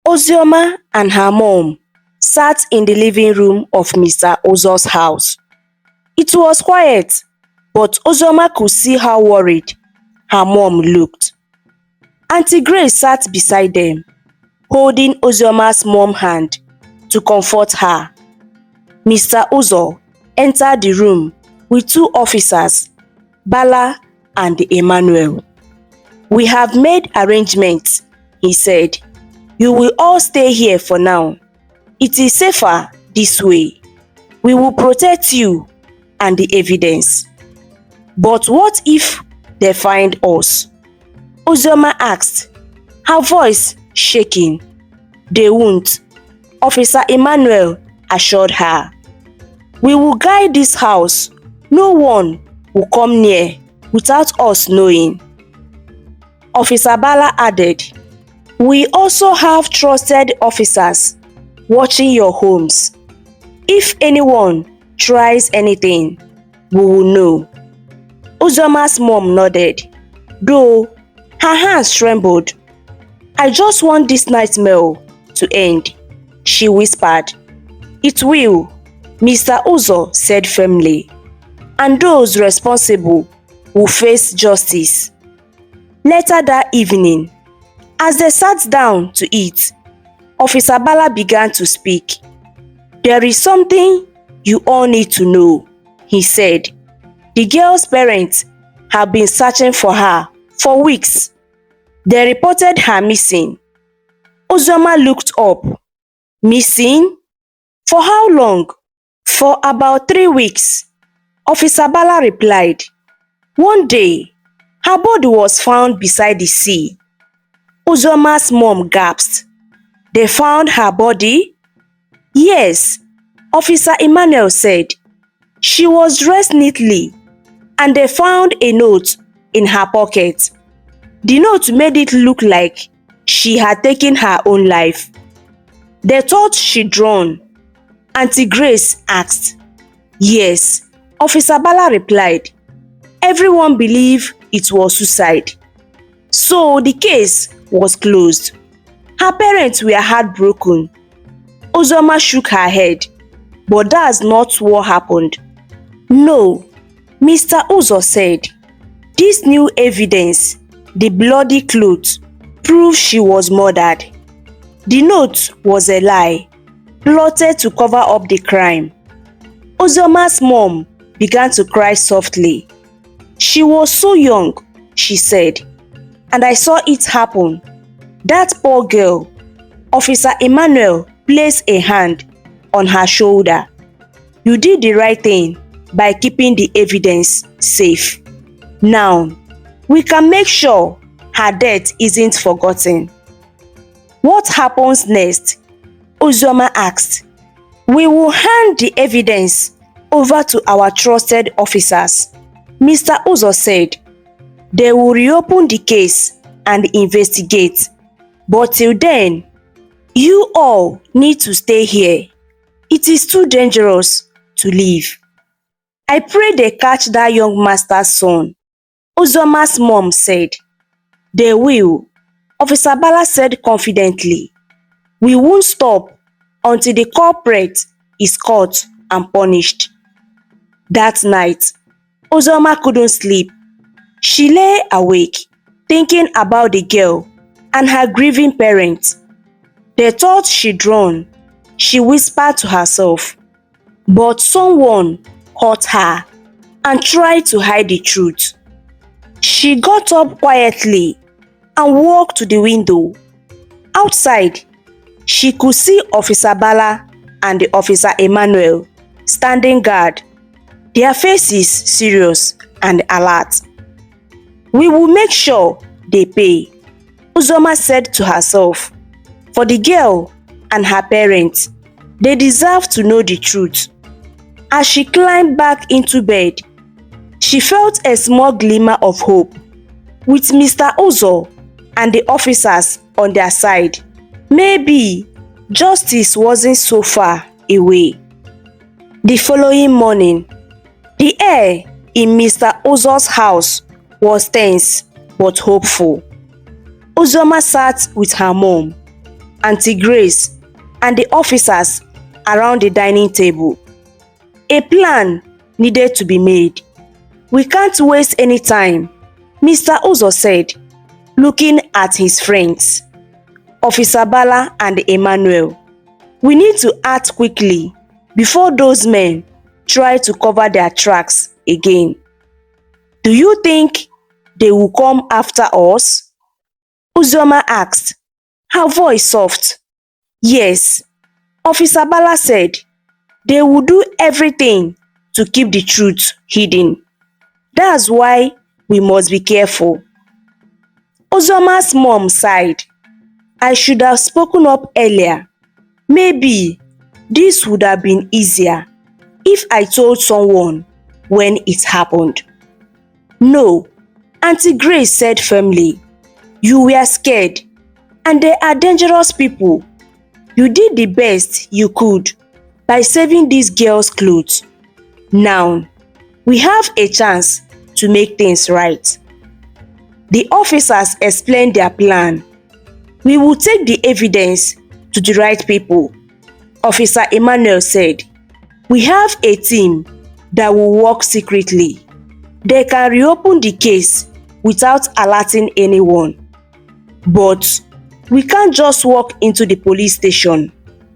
Ozioma and her mom sat in the living room of Mr. Uzo's house. It was quiet, but Ozioma could see how worried her mom looked. Auntie Grace sat beside them, holding Ozioma's mom's hand to comfort her. Mr. Uzo entered the room with two officers, Bala and Emmanuel. "We have made arrangements," he said. "You will all stay here for now. It is safer this way. We will protect you and the evidence." "But what if they find us?" Ozioma asked, her voice shaking. "They won't," Officer Emmanuel assured her. "We will guide this house. No one will come near without us knowing." Officer Bala added, "We also have trusted officers watching your homes. If anyone tries anything, we will know." Ozioma's mom nodded, though her hands trembled. "I just want this nightmare to end," she whispered. "It will," Mr. Uzo said firmly, "and those responsible will face justice." Later that evening, as they sat down to eat, Officer Bala began to speak. "There is something you all need to know," he said. "The girl's parents have been searching for her for weeks. They reported her missing." Ozioma looked up. "Missing? For how long?" "For about 3 weeks," Officer Bala replied. "One day, her body was found beside the sea." Ozioma's mom gasped. "They found her body?" "Yes," Officer Emmanuel said. "She was dressed neatly, and they found a note in her pocket. The note made it look like she had taken her own life. They thought she'd drowned." Auntie Grace asked. "Yes," Officer Bala replied. "Everyone believed it was suicide. So the case was closed." Her parents were heartbroken. Ozioma shook her head. "But that's not what happened." "No," Mr. Uzo said. "This new evidence, the bloody clothes, proves she was murdered. The note was a lie, plotted to cover up the crime." Ozioma's mom began to cry softly. "She was so young," she said, "and I saw it happen. That poor girl." Officer Emmanuel placed a hand on her shoulder. "You did the right thing by keeping the evidence safe. Now, we can make sure her death isn't forgotten." "What happens next?" Ozioma asked. "We will hand the evidence over to our trusted officers," Mr. Uzo said. "They will reopen the case and investigate. But till then, you all need to stay here. It is too dangerous to leave." "I pray they catch that young master's son," Ozioma's mom said. "They will," Officer Bala said confidently. "We won't stop until the culprit is caught and punished." That night, Ozioma couldn't sleep. She lay awake, thinking about the girl and her grieving parents. "They thought she'd drowned," she whispered to herself. "But someone caught her and tried to hide the truth." She got up quietly and walked to the window. Outside, she could see Officer Bala and the Officer Emmanuel standing guard, their faces serious and alert. "We will make sure they pay," Ozioma said to herself. "For the girl and her parents, they deserve to know the truth." As she climbed back into bed, she felt a small glimmer of hope. With Mr. Uzo and the officers on their side, maybe justice wasn't so far away. The following morning, the air in Mr. Uzo's house was tense but hopeful. Ozioma sat with her mom Auntie Grace, and the officers around the dining table. A plan needed to be made. "We can't waste any time," Mr. Uzo said, looking at his friends, Officer Bala and Emmanuel. "We need to act quickly before those men try to cover their tracks again." "Do you think they will come after us?" Uzoma asked, her voice soft. "Yes," Officer Bala said. "They will do everything to keep the truth hidden. That's why we must be careful." Uzoma's mom sighed. "I should have spoken up earlier. Maybe this would have been easier if I told someone when it happened." "No," Auntie Grace said firmly. "You were scared, and they are dangerous people. You did the best you could by saving these girls' clothes. Now, we have a chance to make things right." The officers explained their plan. "We will take the evidence to the right people," Officer Emmanuel said. "We have a team that will work secretly. They can reopen the case without alerting anyone. But we can't just walk into the police station,"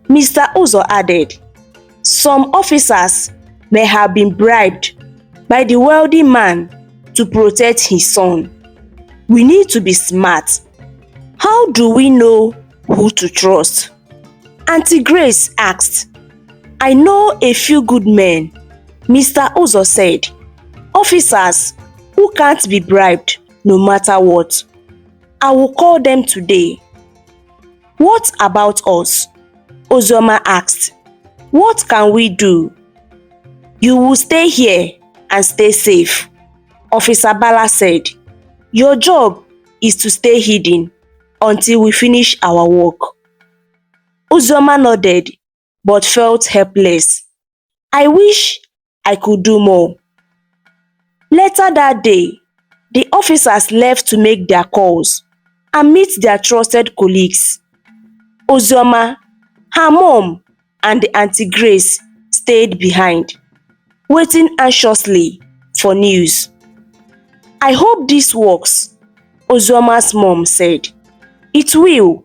Mr. Uzo added. "Some officers may have been bribed by the wealthy man to protect his son. We need to be smart. How do we know who to trust?" Auntie Grace asked. "I know a few good men," Mr. Uzo said. "Officers who can't be bribed no matter what. I will call them today." "What about us?" Uzoma asked. "What can we do?" "You will stay here and stay safe," Officer Bala said. "Your job is to stay hidden until we finish our work." Uzoma nodded but felt helpless. "I wish I could do more." Later that day, the officers left to make their calls and meet their trusted colleagues. Uzoma, her mom, and the Auntie Grace stayed behind, waiting anxiously for news. "I hope this works," Uzoma's mom said. "It will,"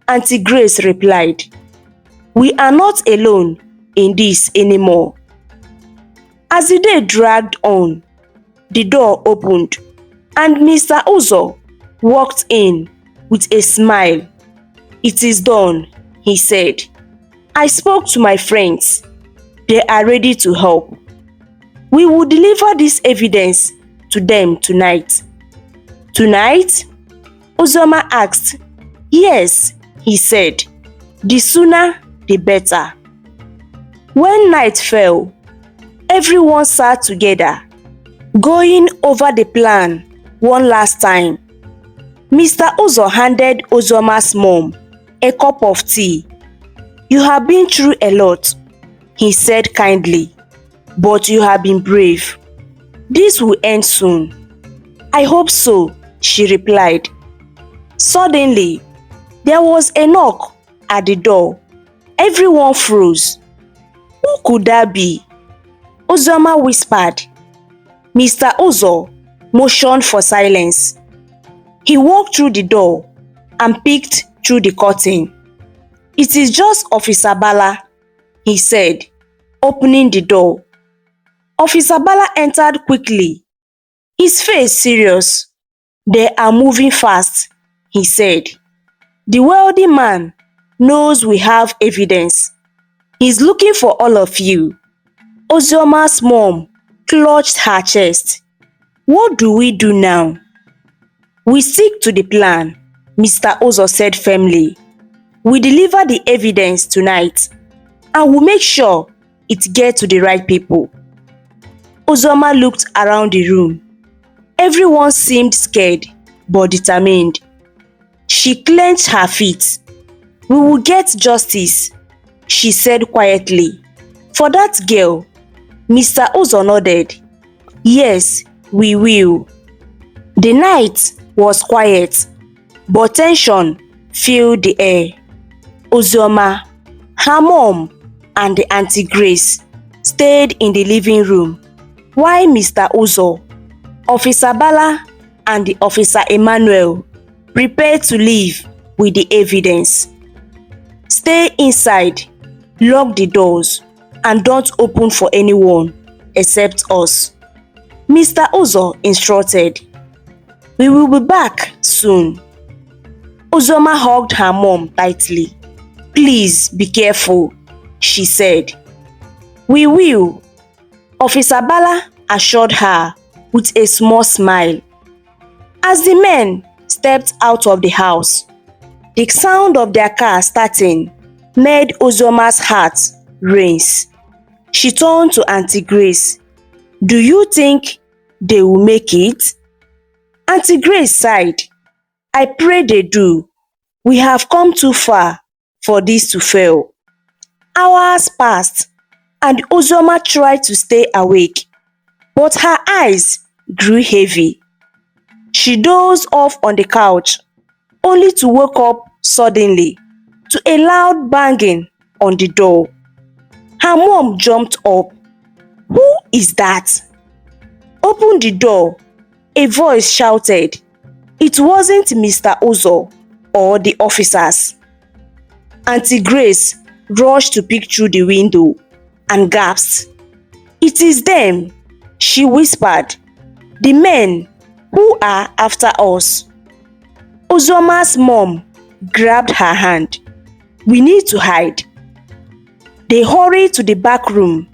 Auntie Grace replied. "We are not alone in this anymore." As the day dragged on, the door opened and Mr. Uzo walked in with a smile. "It is done," he said. "I spoke to my friends. They are ready to help. We will deliver this evidence to them tonight." "Tonight?" Uzoma asked. "Yes," he said. "The sooner, the better." When night fell, everyone sat together, going over the plan one last time. Mr. Uzo handed Uzoma's mom a cup of tea. "You have been through a lot," he said kindly, "but you have been brave. This will end soon." "I hope so," she replied. Suddenly, there was a knock at the door. Everyone froze. Who could that be? Uzoma whispered. Mr. Uzo motioned for silence. He walked through the door and peeked through the curtain. "It is just Officer Bala," he said, opening the door. Officer Bala entered quickly, his face serious. "They are moving fast," he said. "The wealthy man knows we have evidence. He's looking for all of you." Ozoma's mom clutched her chest. "What do we do now?" "We stick to the plan," Mr. Uzo said firmly. "We deliver the evidence tonight and we'll make sure it gets to the right people." Uzoma looked around the room. Everyone seemed scared but determined. She clenched her feet. "We will get justice," she said quietly. "For that girl." Mr. Uzo nodded. "Yes, we will." The night was quiet, but tension filled the air. Ozioma, her mom, and Auntie Grace stayed in the living room while Mr. Uzo, Officer Bala, and the Officer Emmanuel prepared to leave with the evidence. Stay inside, lock the doors, and don't open for anyone except us, Mr. Uzo instructed. We will be back soon. Ozioma hugged her mom tightly. Please be careful, she said. We will, Officer Bala assured her with a small smile. As the men stepped out of the house, the sound of their car starting made Ozioma's heart race. She turned to Auntie Grace. Do you think they will make it? Auntie Grace sighed. I pray they do. We have come too far for this to fail. Hours passed and Ozioma tried to stay awake, but her eyes grew heavy. She dozed off on the couch, only to wake up suddenly to a loud banging on the door. Her mom jumped up. Who is that? Open the door, a voice shouted. It wasn't Mr. Uzo or the officers. Auntie Grace rushed to peek through the window and gasped. It is them, she whispered. The men who are after us. Ozioma's mom grabbed her hand. We need to hide. They hurried to the back room,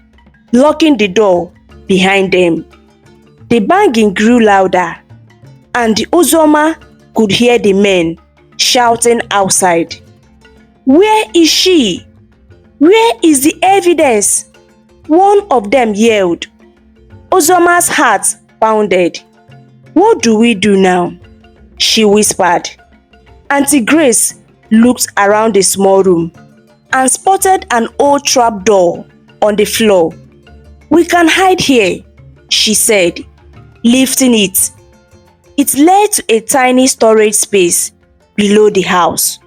locking the door behind them. The banging grew louder, and Ozioma could hear the men shouting outside. Where is she? Where is the evidence? One of them yelled. Ozioma's heart pounded. What do we do now? She whispered. Auntie Grace looked around the small room and spotted an old trap door on the floor. We can hide here, she said, lifting it. It led to a tiny storage space below the house.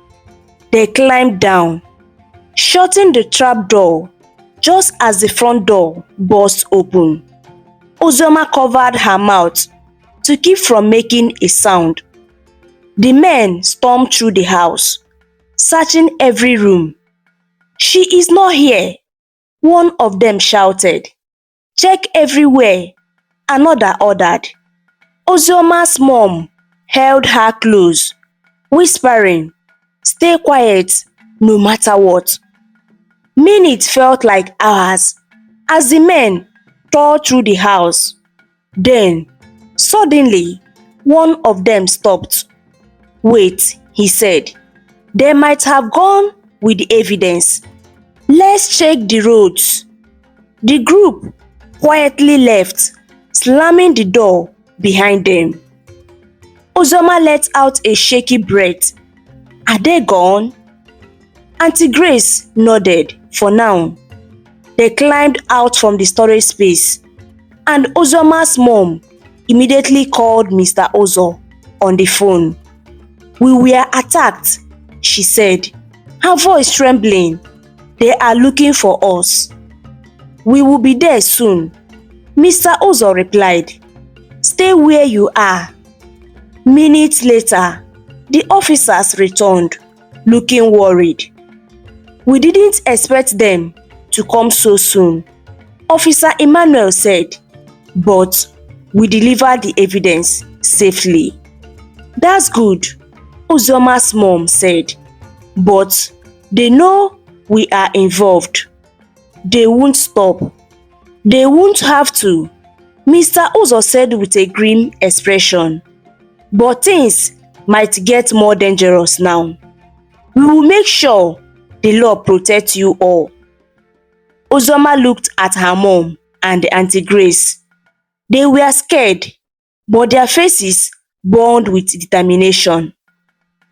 They climbed down, shutting the trap door just as the front door burst open. Ozioma covered her mouth to keep from making a sound. The men stormed through the house, searching every room. She is not here, one of them shouted. Check everywhere, another ordered. Ozioma's mom held her close, whispering, stay quiet no matter what. Minutes felt like hours as the men tore through the house. Then, suddenly, one of them stopped. Wait, he said. They might have gone with the evidence. Let's check the roads. The group quietly left, slamming the door behind them. Ozioma let out a shaky breath. Are they gone? Auntie Grace nodded for now. They climbed out from the storage space, and Ozioma's mom immediately called Mr. Uzo on the phone. We were attacked, she said, her voice trembling. They are looking for us. We will be there soon, Mr. Uzo replied. Stay where you are. Minutes later, the officers returned, looking worried. We didn't expect them to come so soon, Officer Emmanuel said, but we delivered the evidence safely. That's good, Ozioma's mom said, but they know we are involved. They won't stop. They won't have to, Mr. Uzo said with a grim expression. But things might get more dangerous now. We will make sure the law protects you all. Ozioma looked at her mom and Auntie Grace. They were scared, but their faces burned with determination.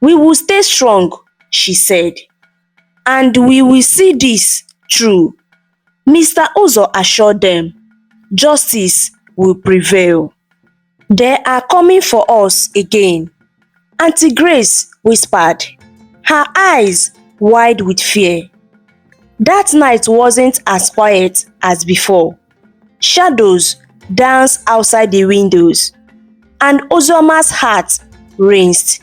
We will stay strong, she said, and we will see this through. Mr. Uzo assured them. Justice will prevail. They are coming for us again, Auntie Grace whispered. Her eyes wide with fear. That night wasn't as quiet as before. Shadows danced outside the windows, and Ozoma's heart raced.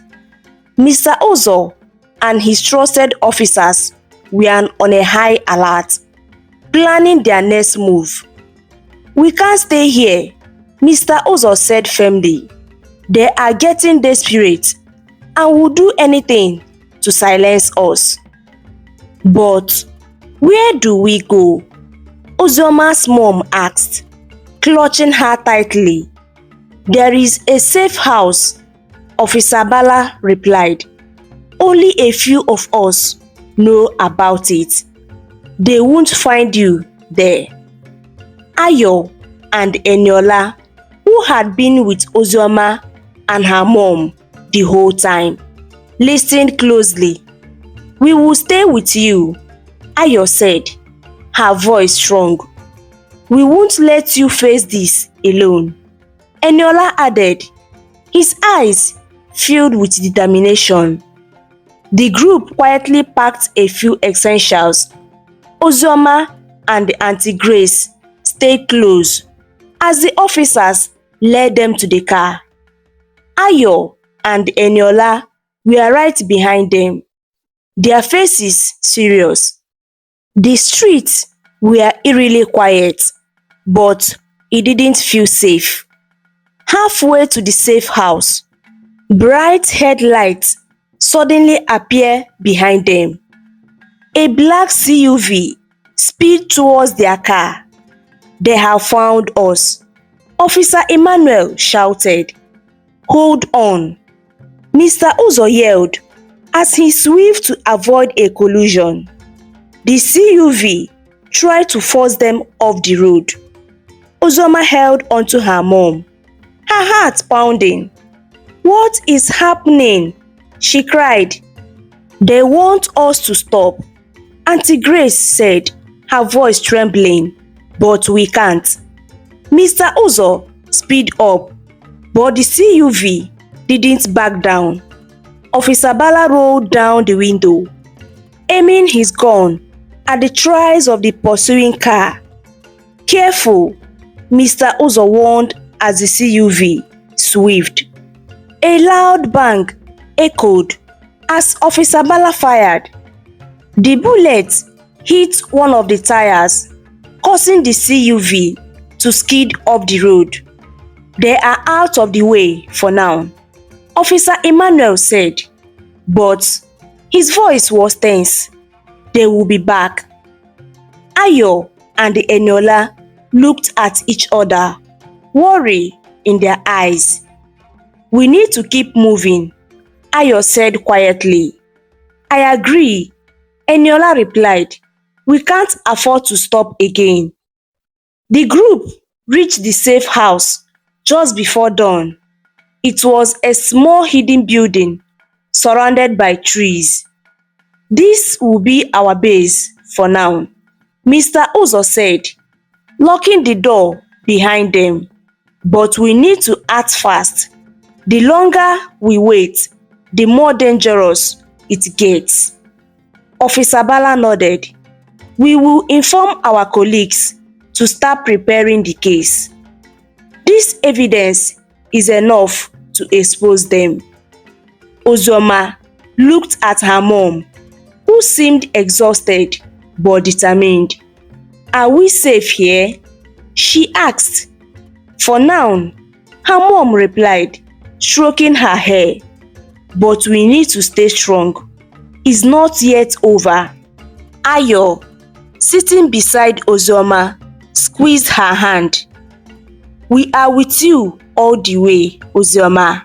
Mr. Ozo and his trusted officers were on a high alert, planning their next move. "We can't stay here," Mr. Ozo said firmly. "They are getting desperate and will do anything to silence us." "But where do we go?" Ozoma's mom asked, clutching her tightly. "There is a safe house," Officer Bala replied. "Only a few of us know about it. They won't find you there." Ayo and Eniola, who had been with Ozioma and her mom the whole time, listened closely. "We will stay with you," Ayo said, her voice strong. "We won't let you face this alone." Eniola added, his eyes filled with determination. The group quietly packed a few essentials. Ozioma and Auntie Grace stayed close as the officers led them to the car. Ayo and Eniola were right behind them, their faces serious. The streets were eerily quiet, but it didn't feel safe. Halfway to the safe house, bright headlights suddenly appeared behind them. A black CUV sped towards their car. "They have found us," Officer Emmanuel shouted. "Hold on," Mr. Uzo yelled as he swerved to avoid a collision. The CUV tried to force them off the road. Ozoma held onto her mom, her heart pounding. "What is happening?" she cried. "They want us to stop," Auntie Grace said, her voice trembling. "But we can't." Mr. Uzo speed up, but the CUV didn't back down. Officer Bala rolled down the window, aiming his gun at the tires of the pursuing car. "Careful," Mr. Uzo warned as the CUV swerved. A loud bang echoed as Officer Bala fired. The bullet hit one of the tires, causing the CUV to skid off the road. "They are out of the way for now," Officer Emmanuel said, but his voice was tense. "They will be back." Ayo and Eniola looked at each other, worry in their eyes. "We need to keep moving," Ayo said quietly. "I agree," Eniola replied. "We can't afford to stop again." The group reached the safe house just before dawn. It was a small hidden building surrounded by trees. "This will be our base for now," Mr. Uzo said, locking the door behind them. "But we need to act fast. The longer we wait, the more dangerous it gets." Officer Bala nodded. "We will inform our colleagues to start preparing the case. This evidence is enough to expose them." Ozioma looked at her mom, who seemed exhausted but determined. "Are we safe here?" she asked. "For now," her mom replied, stroking her hair. "But we need to stay strong. It's not yet over." Ayo, sitting beside Ozioma, squeezed her hand. "We are with you all the way, Ozioma,"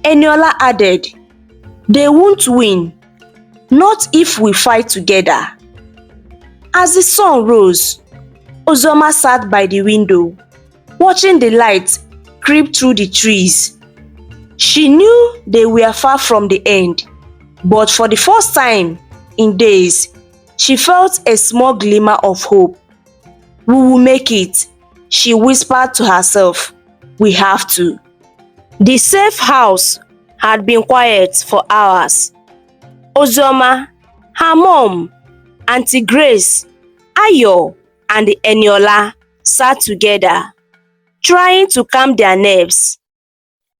Eniola added. "They won't win, not if we fight together." As the sun rose, Ozioma sat by the window, watching the light creep through the trees. She knew they were far from the end, but for the first time in days, she felt a small glimmer of hope. "We will make it," she whispered to herself. "We have to." The safe house had been quiet for hours. Ozioma, Her mom, Auntie Grace, Ayo, and Eniola sat together, trying to calm their nerves.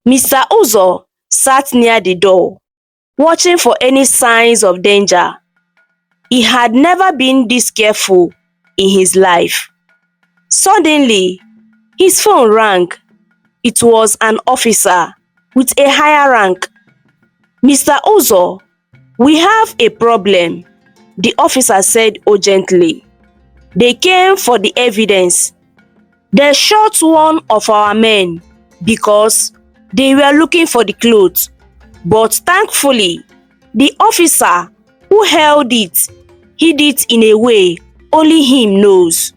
Mr. Uzo sat near the door, watching for any signs of danger. He had never been this careful in his life. Suddenly, his phone rang. It was an officer with a higher rank. "Mr. Uzo, we have a problem," the officer said urgently. "They came for the evidence. They shot one of our men because they were looking for the clothes. But thankfully, the officer who held it hid it in a way only him knows.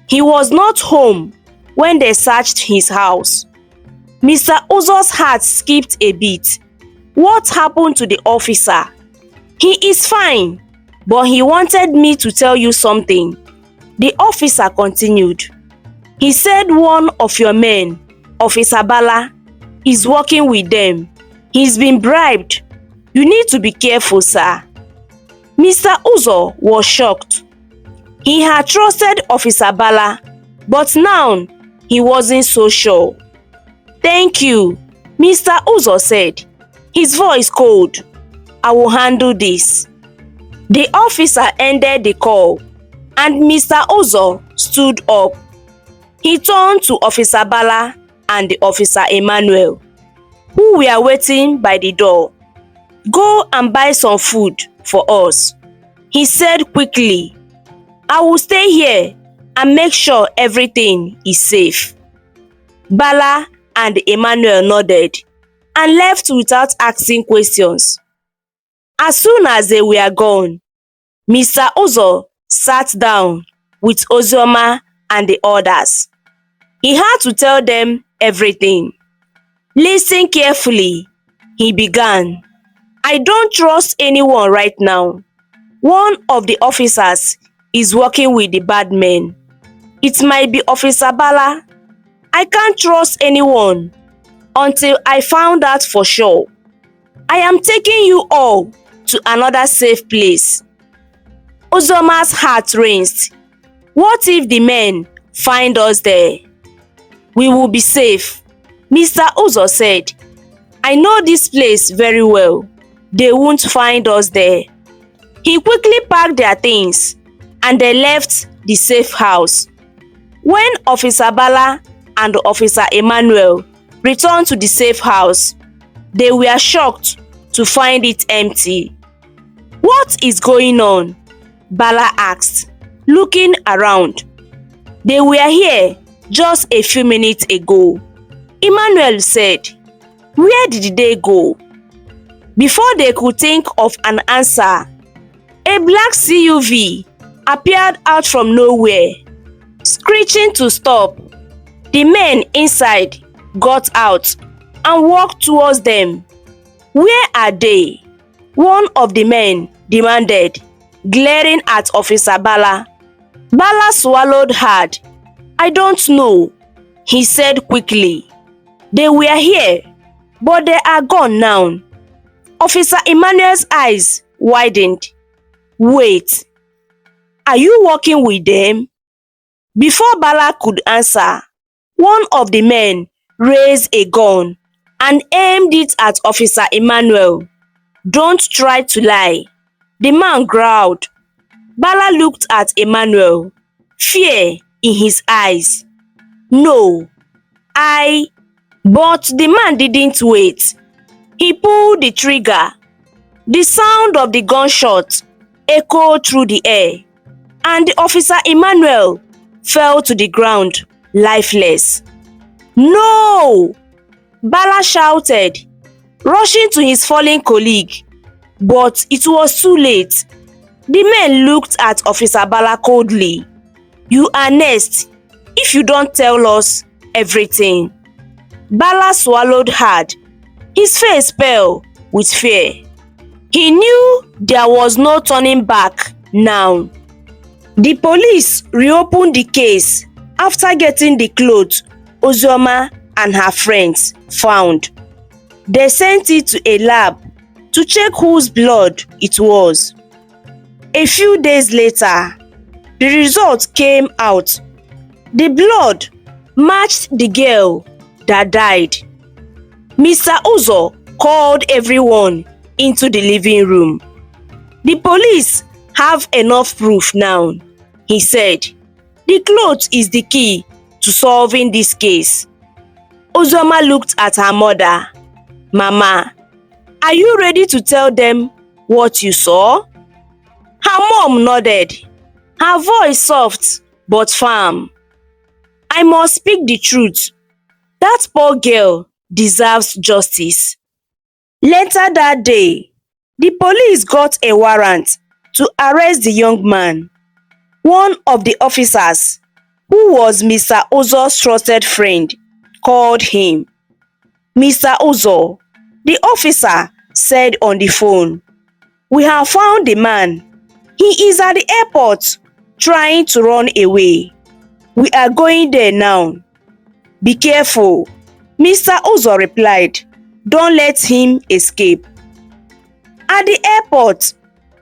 He was not home when they searched his house." Mr. Uzo's heart skipped a beat. What happened to the officer? "He is fine, but he wanted me to tell you something," the officer continued. "He said one of your men, Officer Bala, is working with them. He's been bribed. You need to be careful, sir." Mr. Uzo was shocked. He had trusted Officer Bala, but now he wasn't so sure. "Thank you," Mr. Uzo said, his voice cold. "I will handle this." The officer ended the call, and Mr. Uzo stood up. He turned to Officer Bala and Officer Emmanuel, who were waiting by the door. "Go and buy some food for us," he said quickly. "I will stay here and make sure everything is safe." Bala and Emmanuel nodded and left without asking questions. As soon as they were gone, Mr. Uzo sat down with Ozioma and the others. He had to tell them everything. "Listen carefully," he began. "I don't trust anyone right now. One of the officers is working with the bad men. It might be Officer Bala. I can't trust anyone until I found out for sure. I am taking you all to another safe place." Ozoma's heart raced. What if the men find us there? "We will be safe," Mr. Uzo said. "I know this place very well. They won't find us there." He quickly packed their things and they left the safe house. When Officer Bala and Officer Emmanuel returned to the safe house, they were shocked to find it empty. "What is going on?" Bala asked, looking around. "They were here just a few minutes ago," Emmanuel said. "Where did they go?" Before they could think of an answer, a black CUV appeared out from nowhere, screeching to stop. The men inside got out and walked towards them. "Where are they?" one of the men demanded, glaring at Officer Bala. Bala swallowed hard. "I don't know," he said quickly. "They were here, but they are gone now." Officer Emmanuel's eyes widened. "Wait, are you working with them?" Before Bala could answer, one of the men raised a gun and aimed it at Officer Emmanuel. "Don't try to lie," the man growled. Bala looked at Emmanuel, fear in his eyes. "No, But the man didn't wait. He pulled the trigger. The sound of the gunshot echoed through the air, and Officer Emmanuel fell to the ground, lifeless. "No!" Bala shouted, rushing to his fallen colleague. But it was too late. The men looked at Officer Bala coldly. "You are next if you don't tell us everything." Bala swallowed hard, his face pale with fear. He knew there was no turning back now. The police reopened the case after getting the clothes Ozioma and her friends found. They sent it to a lab to check whose blood it was. A few days later, the result came out. The blood matched the girl that died. Mr. Uzo called everyone into the living room. The police have enough proof now, he said. The cloth is the key to solving this case. Uzoma looked at her mother. Mama, are you ready to tell them what you saw? Her mom nodded, her voice soft but firm. I must speak the truth. That poor girl deserves justice. Later that day, the police got a warrant to arrest the young man. One of the officers, who was Mr. Uzo's trusted friend, called him. Mr. Uzo, the officer said on the phone, we have found the man. He is at the airport trying to run away. We are going there now. Be careful. Mr. Uzo replied, don't let him escape. At the airport,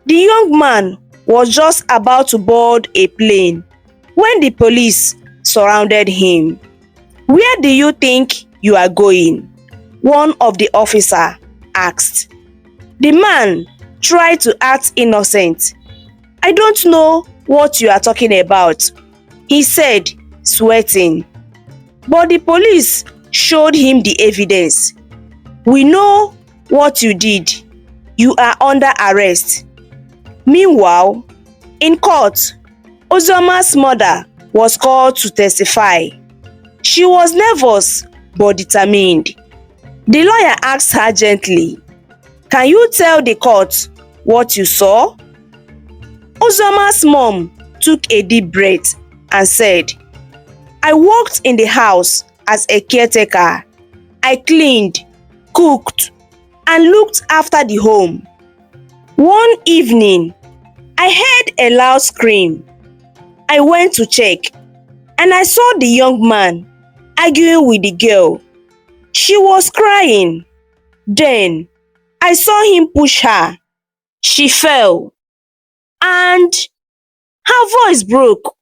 the young man was just about to board a plane when the police surrounded him. Where do you think you are going? One of the officers asked. The man tried to act innocent. I don't know what you are talking about, he said, sweating. But the police showed him the evidence. We know what you did. You are under arrest. Meanwhile, in court, Uzoma's mother was called to testify. She was nervous but determined. The lawyer asked her gently, can you tell the court what you saw? Uzoma's mom took a deep breath and said, I worked in the house as a caretaker. I cleaned, cooked, and looked after the home. One evening, I heard a loud scream. I went to check, and I saw the young man arguing with the girl. She was crying. Then, I saw him push her. She fell, and her voice broke,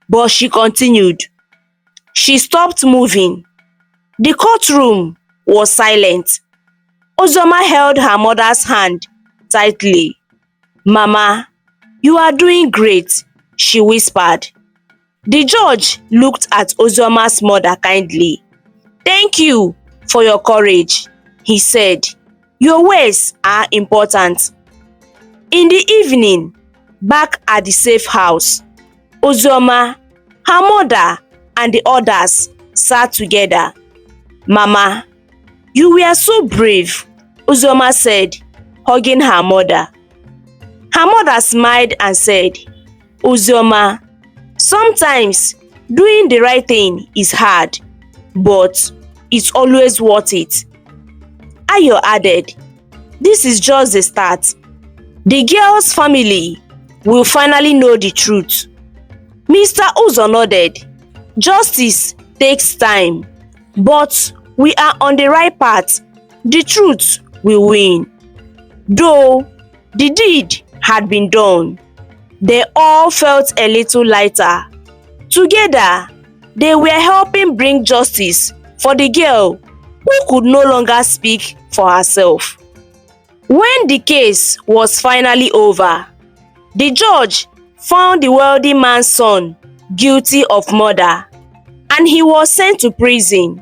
but she continued. She stopped moving. The courtroom was silent. Uzoma held her mother's hand tightly. Mama, you are doing great, she whispered. The judge looked at Uzoma's mother kindly. Thank you for your courage, he said. Your words are important. In the evening, back at the safe house, Uzoma, her mother, and the others sat together. Mama, you were so brave, Uzoma said, hugging her mother. Her mother smiled and said, Uzoma, sometimes doing the right thing is hard, but it's always worth it. Ayo added, this is just the start. The girl's family will finally know the truth. Mr. Uzo nodded. Justice takes time, but we are on the right path. The truth will win. Though the deed had been done, they all felt a little lighter. Together, they were helping bring justice for the girl who could no longer speak for herself. When the case was finally over, the judge found the wealthy man's son guilty of murder, and he was sent to prison.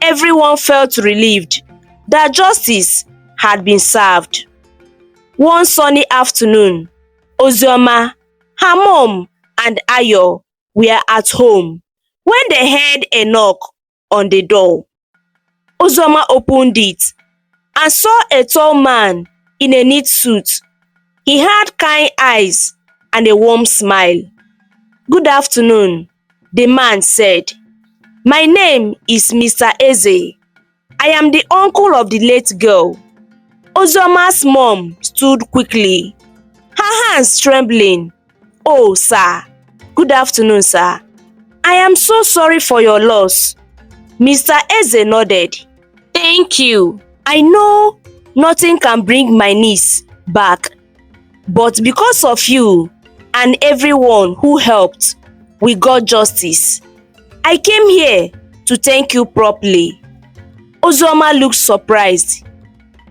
Everyone felt relieved that justice had been served. One sunny afternoon, Uzoma, her mom, and Ayo were at home when they heard a knock on the door. Uzoma opened it and saw a tall man in a neat suit. He had kind eyes and a warm smile. Good afternoon, the man said. My name is Mr. Eze. I am the uncle of the late girl. Uzoma's mom stood quickly, her hands trembling. Oh, sir. Good afternoon, sir. I am so sorry for your loss. Mr. Eze nodded. Thank you. I know nothing can bring my niece back. But because of you and everyone who helped, we got justice. I came here to thank you properly." Uzoma looked surprised.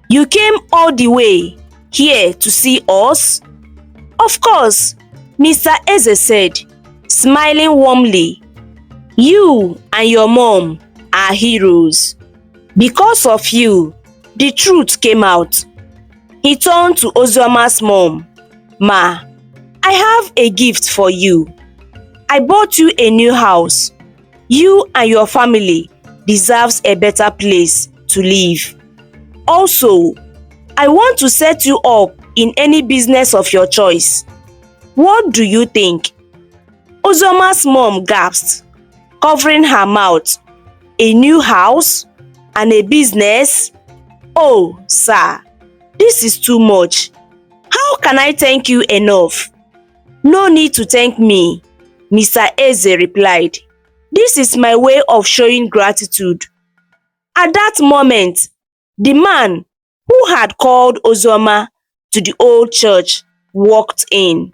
"You came all the way here to see us?" "Of course," Mr. Eze said, smiling warmly. "You and your mom are heroes. Because of you, the truth came out." He turned to Ozoma's mom. "Ma, I have a gift for you. I bought you a new house. You and your family deserves a better place to live. Also, I want to set you up in any business of your choice. What do you think?" Ozoma's mom gasped, covering her mouth. "A new house and a business? Oh, sir, this is too much. How can I thank you enough?" "No need to thank me," Mr. Eze replied. "This is my way of showing gratitude." At that moment, the man who had called Ozoma to the old church walked in.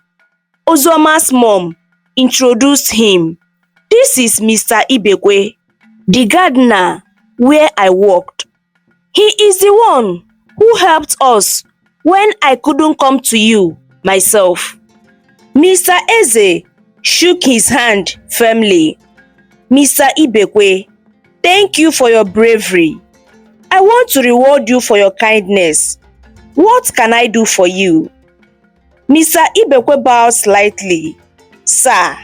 Ozoma's mom introduced him. "This is Mr. Ibekwe, the gardener where I worked. He is the one who helped us when I couldn't come to you myself." Mr. Eze shook his hand firmly. "Mr. Ibekwe, thank you for your bravery. I want to reward you for your kindness. What can I do for you?" Mr. Ibekwe bowed slightly. "Sir,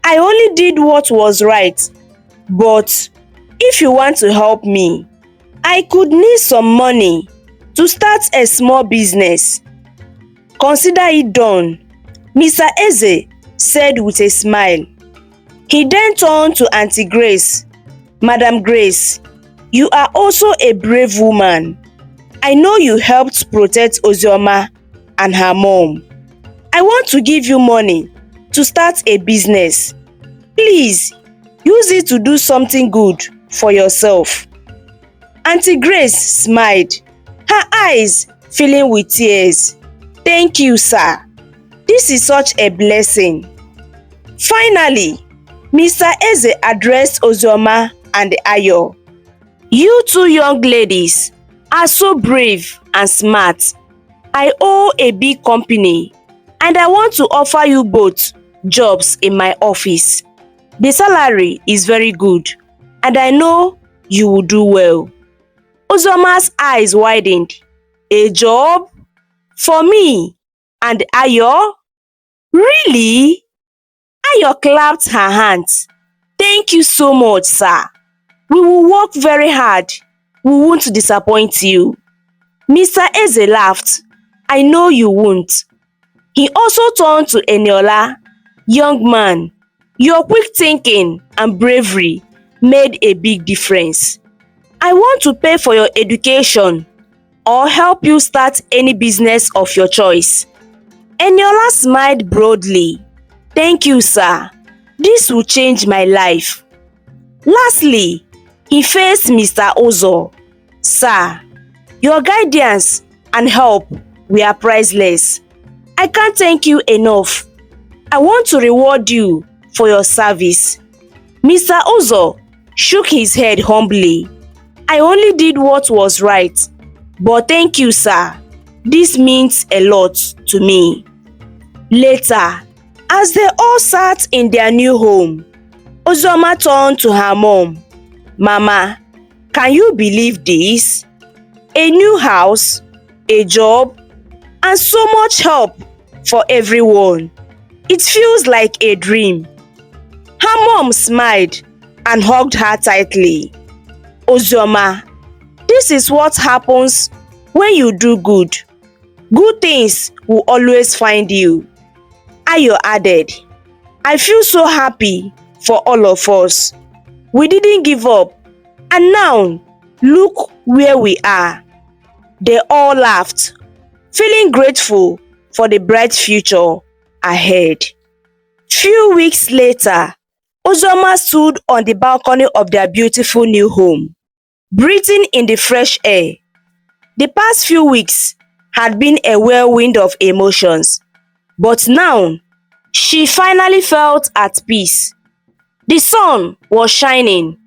I only did what was right, but if you want to help me, I could need some money to start a small business." "Consider it done," Mr. Eze said with a smile. He then turned to Auntie Grace. "Madam Grace, you are also a brave woman. I know you helped protect Ozioma and her mom. I want to give you money to start a business. Please, use it to do something good for yourself." Auntie Grace smiled, her eyes filling with tears. "Thank you, sir. This is such a blessing." Finally, Mr. Eze addressed Ozioma and Ayo. "You two young ladies are so brave and smart. I own a big company and I want to offer you both jobs in my office. The salary is very good and I know you will do well." Ozoma's eyes widened. "A job? For me and Ayo? Really?" Ayo clapped her hands. "Thank you so much, sir. We will work very hard. We won't disappoint you." Mr. Eze laughed. "I know you won't." He also turned to Eniola. "Young man, your quick thinking and bravery made a big difference. I want to pay for your education or help you start any business of your choice." Eniola smiled broadly. "Thank you, sir. This will change my life." Lastly, he faced Mr. Ozo. "Sir, your guidance and help were priceless. I can't thank you enough. I want to reward you for your service." Mr. Ozo shook his head humbly. "I only did what was right, but thank you, sir. This means a lot to me." Later, as they all sat in their new home, Ozoma turned to her mom. "Mama, can you believe this? A new house, a job, and so much help for everyone. It feels like a dream." Her mom smiled and hugged her tightly. "Ozoma, this is what happens when you do good. Good things will always find you." Ayo added, "I feel so happy for all of us. We didn't give up, and now look where we are." They all laughed, feeling grateful for the bright future ahead. Few weeks later, Ozoma stood on the balcony of their beautiful new home, breathing in the fresh air. The past few weeks had been a whirlwind of emotions, but now she finally felt at peace. The sun was shining,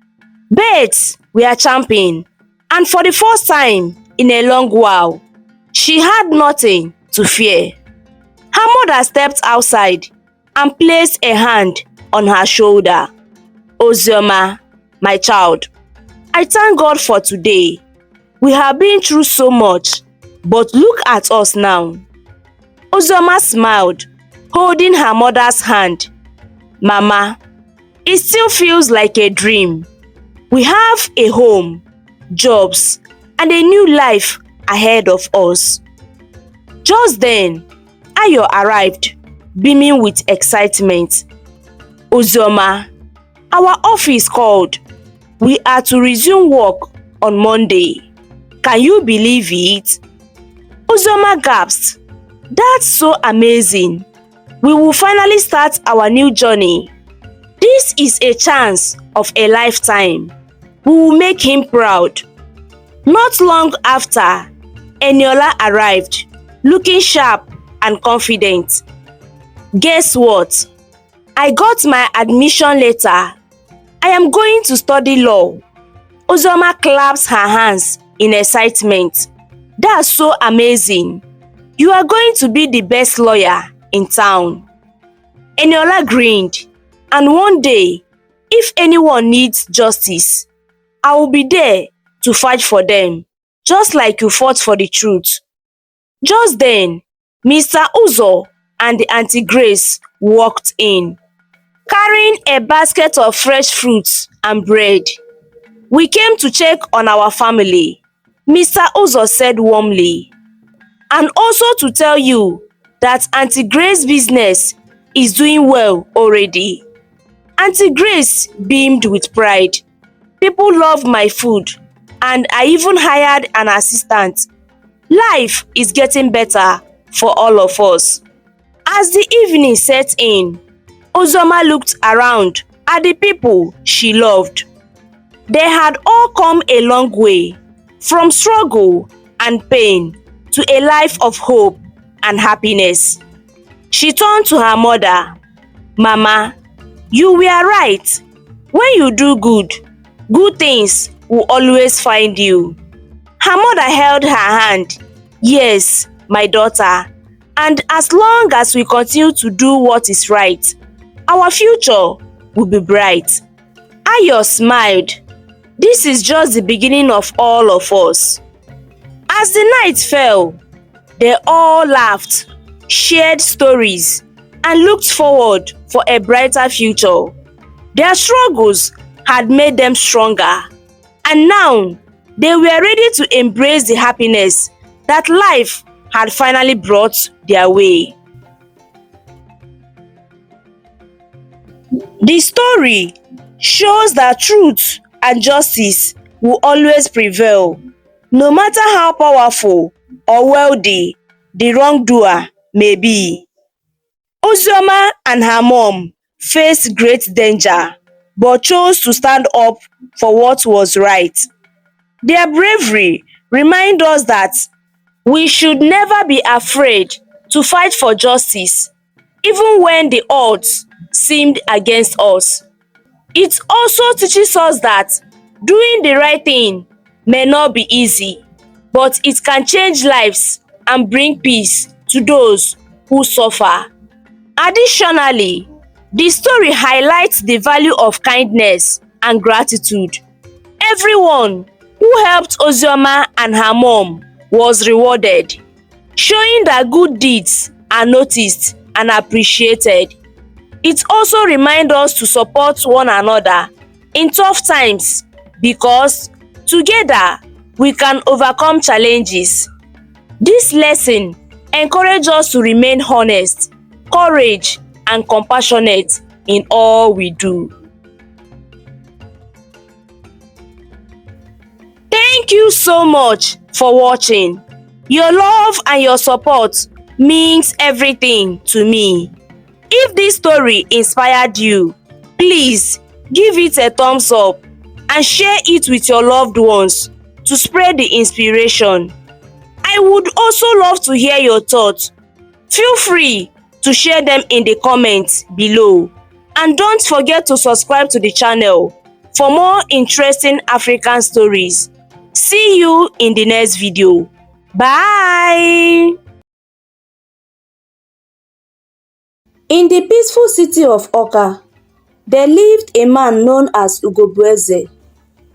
birds were chirping, and for the first time in a long while, she had nothing to fear. Her mother stepped outside and placed a hand on her shoulder. "Ozioma, my child, I thank God for today. We have been through so much, but look at us now." Ozioma smiled, holding her mother's hand. "Mama, it still feels like a dream. We have a home, jobs, and a new life ahead of us." Just then, Ayo arrived, beaming with excitement. "Ozioma, our office called. We are to resume work on Monday. Can you believe it?" Ozioma gasped. "That's so amazing. We will finally start our new journey. This is a chance of a lifetime. We will make him proud." Not long after, Eniola arrived, looking sharp and confident. "Guess what? I got my admission letter. I am going to study law." Ozioma claps her hands in excitement. "That's so amazing. You are going to be the best lawyer in town." Eniola grinned. "And one day, if anyone needs justice, I will be there to fight for them, just like you fought for the truth." Just then, Mr. Uzo and the Auntie Grace walked in, carrying a basket of fresh fruits and bread. "We came to check on our family," Mr. Uzo said warmly, "and also to tell you that Auntie Grace's business is doing well already." Auntie Grace beamed with pride. "People love my food, and I even hired an assistant. Life is getting better for all of us." As the evening set in, Ozioma looked around at the people she loved. They had all come a long way, from struggle and pain to a life of hope and happiness. She turned to her mother. "Mama, you were right. When you do good, good things will always find you." Her mother held her hand. "Yes, my daughter, and as long as we continue to do what is right, our future will be bright." Ayo smiled. "This is just the beginning of all of us." As the night fell, they all laughed, shared stories, and looked forward for a brighter future. Their struggles had made them stronger, and now they were ready to embrace the happiness that life had finally brought their way. The story shows that truth and justice will always prevail, no matter how powerful or wealthy the wrongdoer may be. Ozioma and her mom faced great danger, but chose to stand up for what was right. Their bravery reminds us that we should never be afraid to fight for justice, even when the odds seemed against us. It also teaches us that doing the right thing may not be easy, but it can change lives and bring peace to those who suffer. Additionally, the story highlights the value of kindness and gratitude. Everyone who helped Ozioma and her mom was rewarded, showing that good deeds are noticed and appreciated. It also reminds us to support one another in tough times because together we can overcome challenges. This lesson encourages us to remain honest, courage, and compassionate in all we do. Thank you so much for watching. Your love and your support means everything to me. If this story inspired you, please give it a thumbs up and share it with your loved ones to spread the inspiration. I I would also love to hear your thoughts. Feel free to share them in the comments below. And don't forget to subscribe to the channel for more interesting African stories. See you in the next video. Bye! In the peaceful city of Awka, there lived a man known as Ugobeze.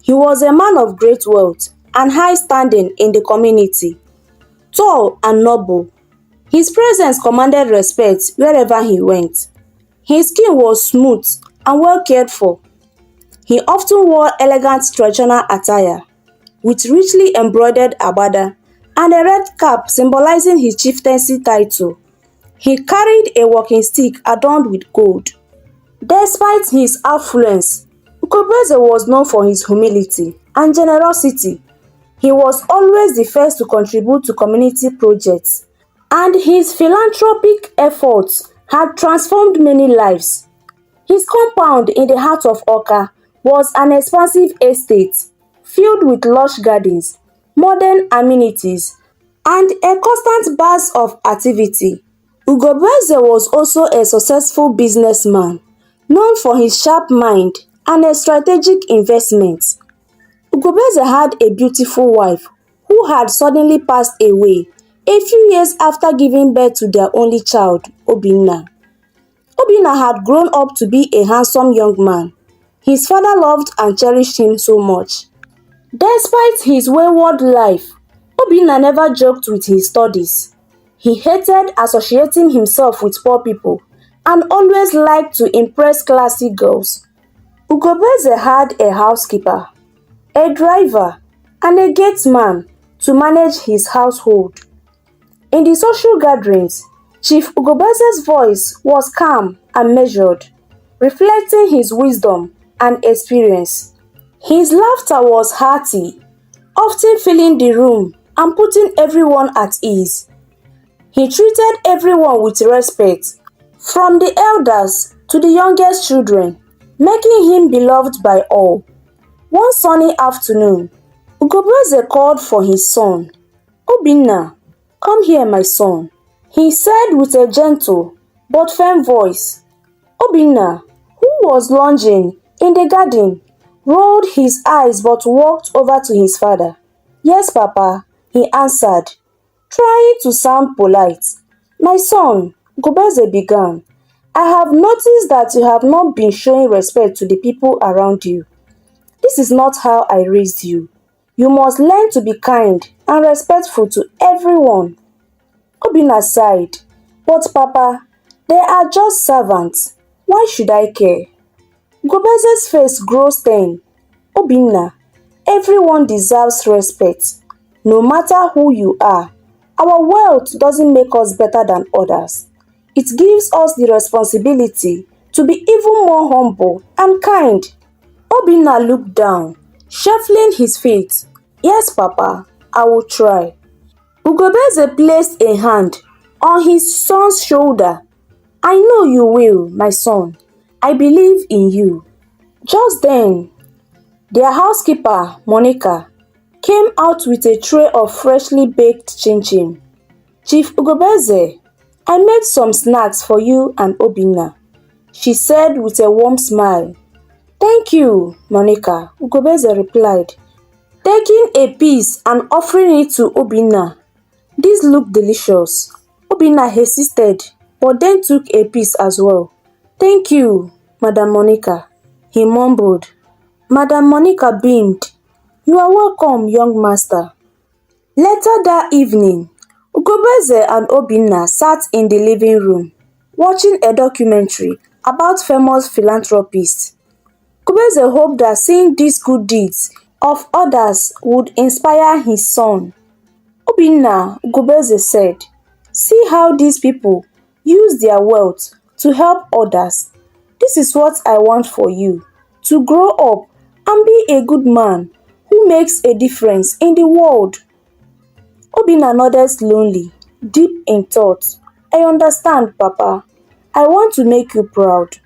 He was a man of great wealth and high standing in the community. Tall and noble, his presence commanded respect wherever he went. His skin was smooth and well cared for. He often wore elegant traditional attire, with richly embroidered agbada and a red cap symbolizing his chieftaincy title. He carried a walking stick adorned with gold. Despite his affluence, Ugobeze was known for his humility and generosity. He was always the first to contribute to community projects, and his philanthropic efforts had transformed many lives. His compound in the heart of Awka was an expansive estate filled with lush gardens, modern amenities, and a constant buzz of activity. Ugobeze was also a successful businessman, known for his sharp mind and a strategic investment. Ugobeze had a beautiful wife who had suddenly passed away a few years after giving birth to their only child, Obinna. Obinna had grown up to be a handsome young man. His father loved and cherished him so much. Despite his wayward life, Obinna never joked with his studies. He hated associating himself with poor people and always liked to impress classy girls. Ugobeze had a housekeeper, a driver, and a gateman to manage his household. In the social gatherings, Chief Ugobeze's voice was calm and measured, reflecting his wisdom and experience. His laughter was hearty, often filling the room and putting everyone at ease. He treated everyone with respect, from the elders to the youngest children, making him beloved by all. One sunny afternoon, Ugobeze called for his son. "Obinna, come here, my son," he said with a gentle but firm voice. Obinna, who was lounging in the garden, rolled his eyes but walked over to his father. "Yes, Papa," he answered, trying to sound polite. "My son," Ugobeze began, "I have noticed that you have not been showing respect to the people around you. This is not how I raised you. You must learn to be kind and respectful to everyone." Obinna sighed. "But Papa, they are just servants. Why should I care?" Ugobeze's face grew stern. "Obinna, everyone deserves respect, no matter who you are. Our wealth doesn't make us better than others. It gives us the responsibility to be even more humble and kind." Obinna looked down, shuffling his feet. "Yes, Papa, I will try." Ugobeze placed a hand on his son's shoulder. "I know you will, my son. I believe in you." Just then, their housekeeper, Monica, came out with a tray of freshly baked chin-chin. "Chief Ugobeze, I made some snacks for you and Obinna," she said with a warm smile. "Thank you, Monica," Ugobeze replied, taking a piece and offering it to Obinna. "These look delicious." Obinna hesitated, but then took a piece as well. "Thank you, Madam Monica," he mumbled. Madam Monica beamed. "You are welcome, young master." Later that evening, Ugobeze and Obinna sat in the living room, watching a documentary about famous philanthropists. Ugobeze hoped that seeing these good deeds of others would inspire his son. "Obinna," Ugobeze said, "see how these people use their wealth to help others. This is what I want for you, to grow up and be a good man who makes a difference in the world." Obinna nodded slowly, deep in thought. "I understand, Papa. I want to make you proud."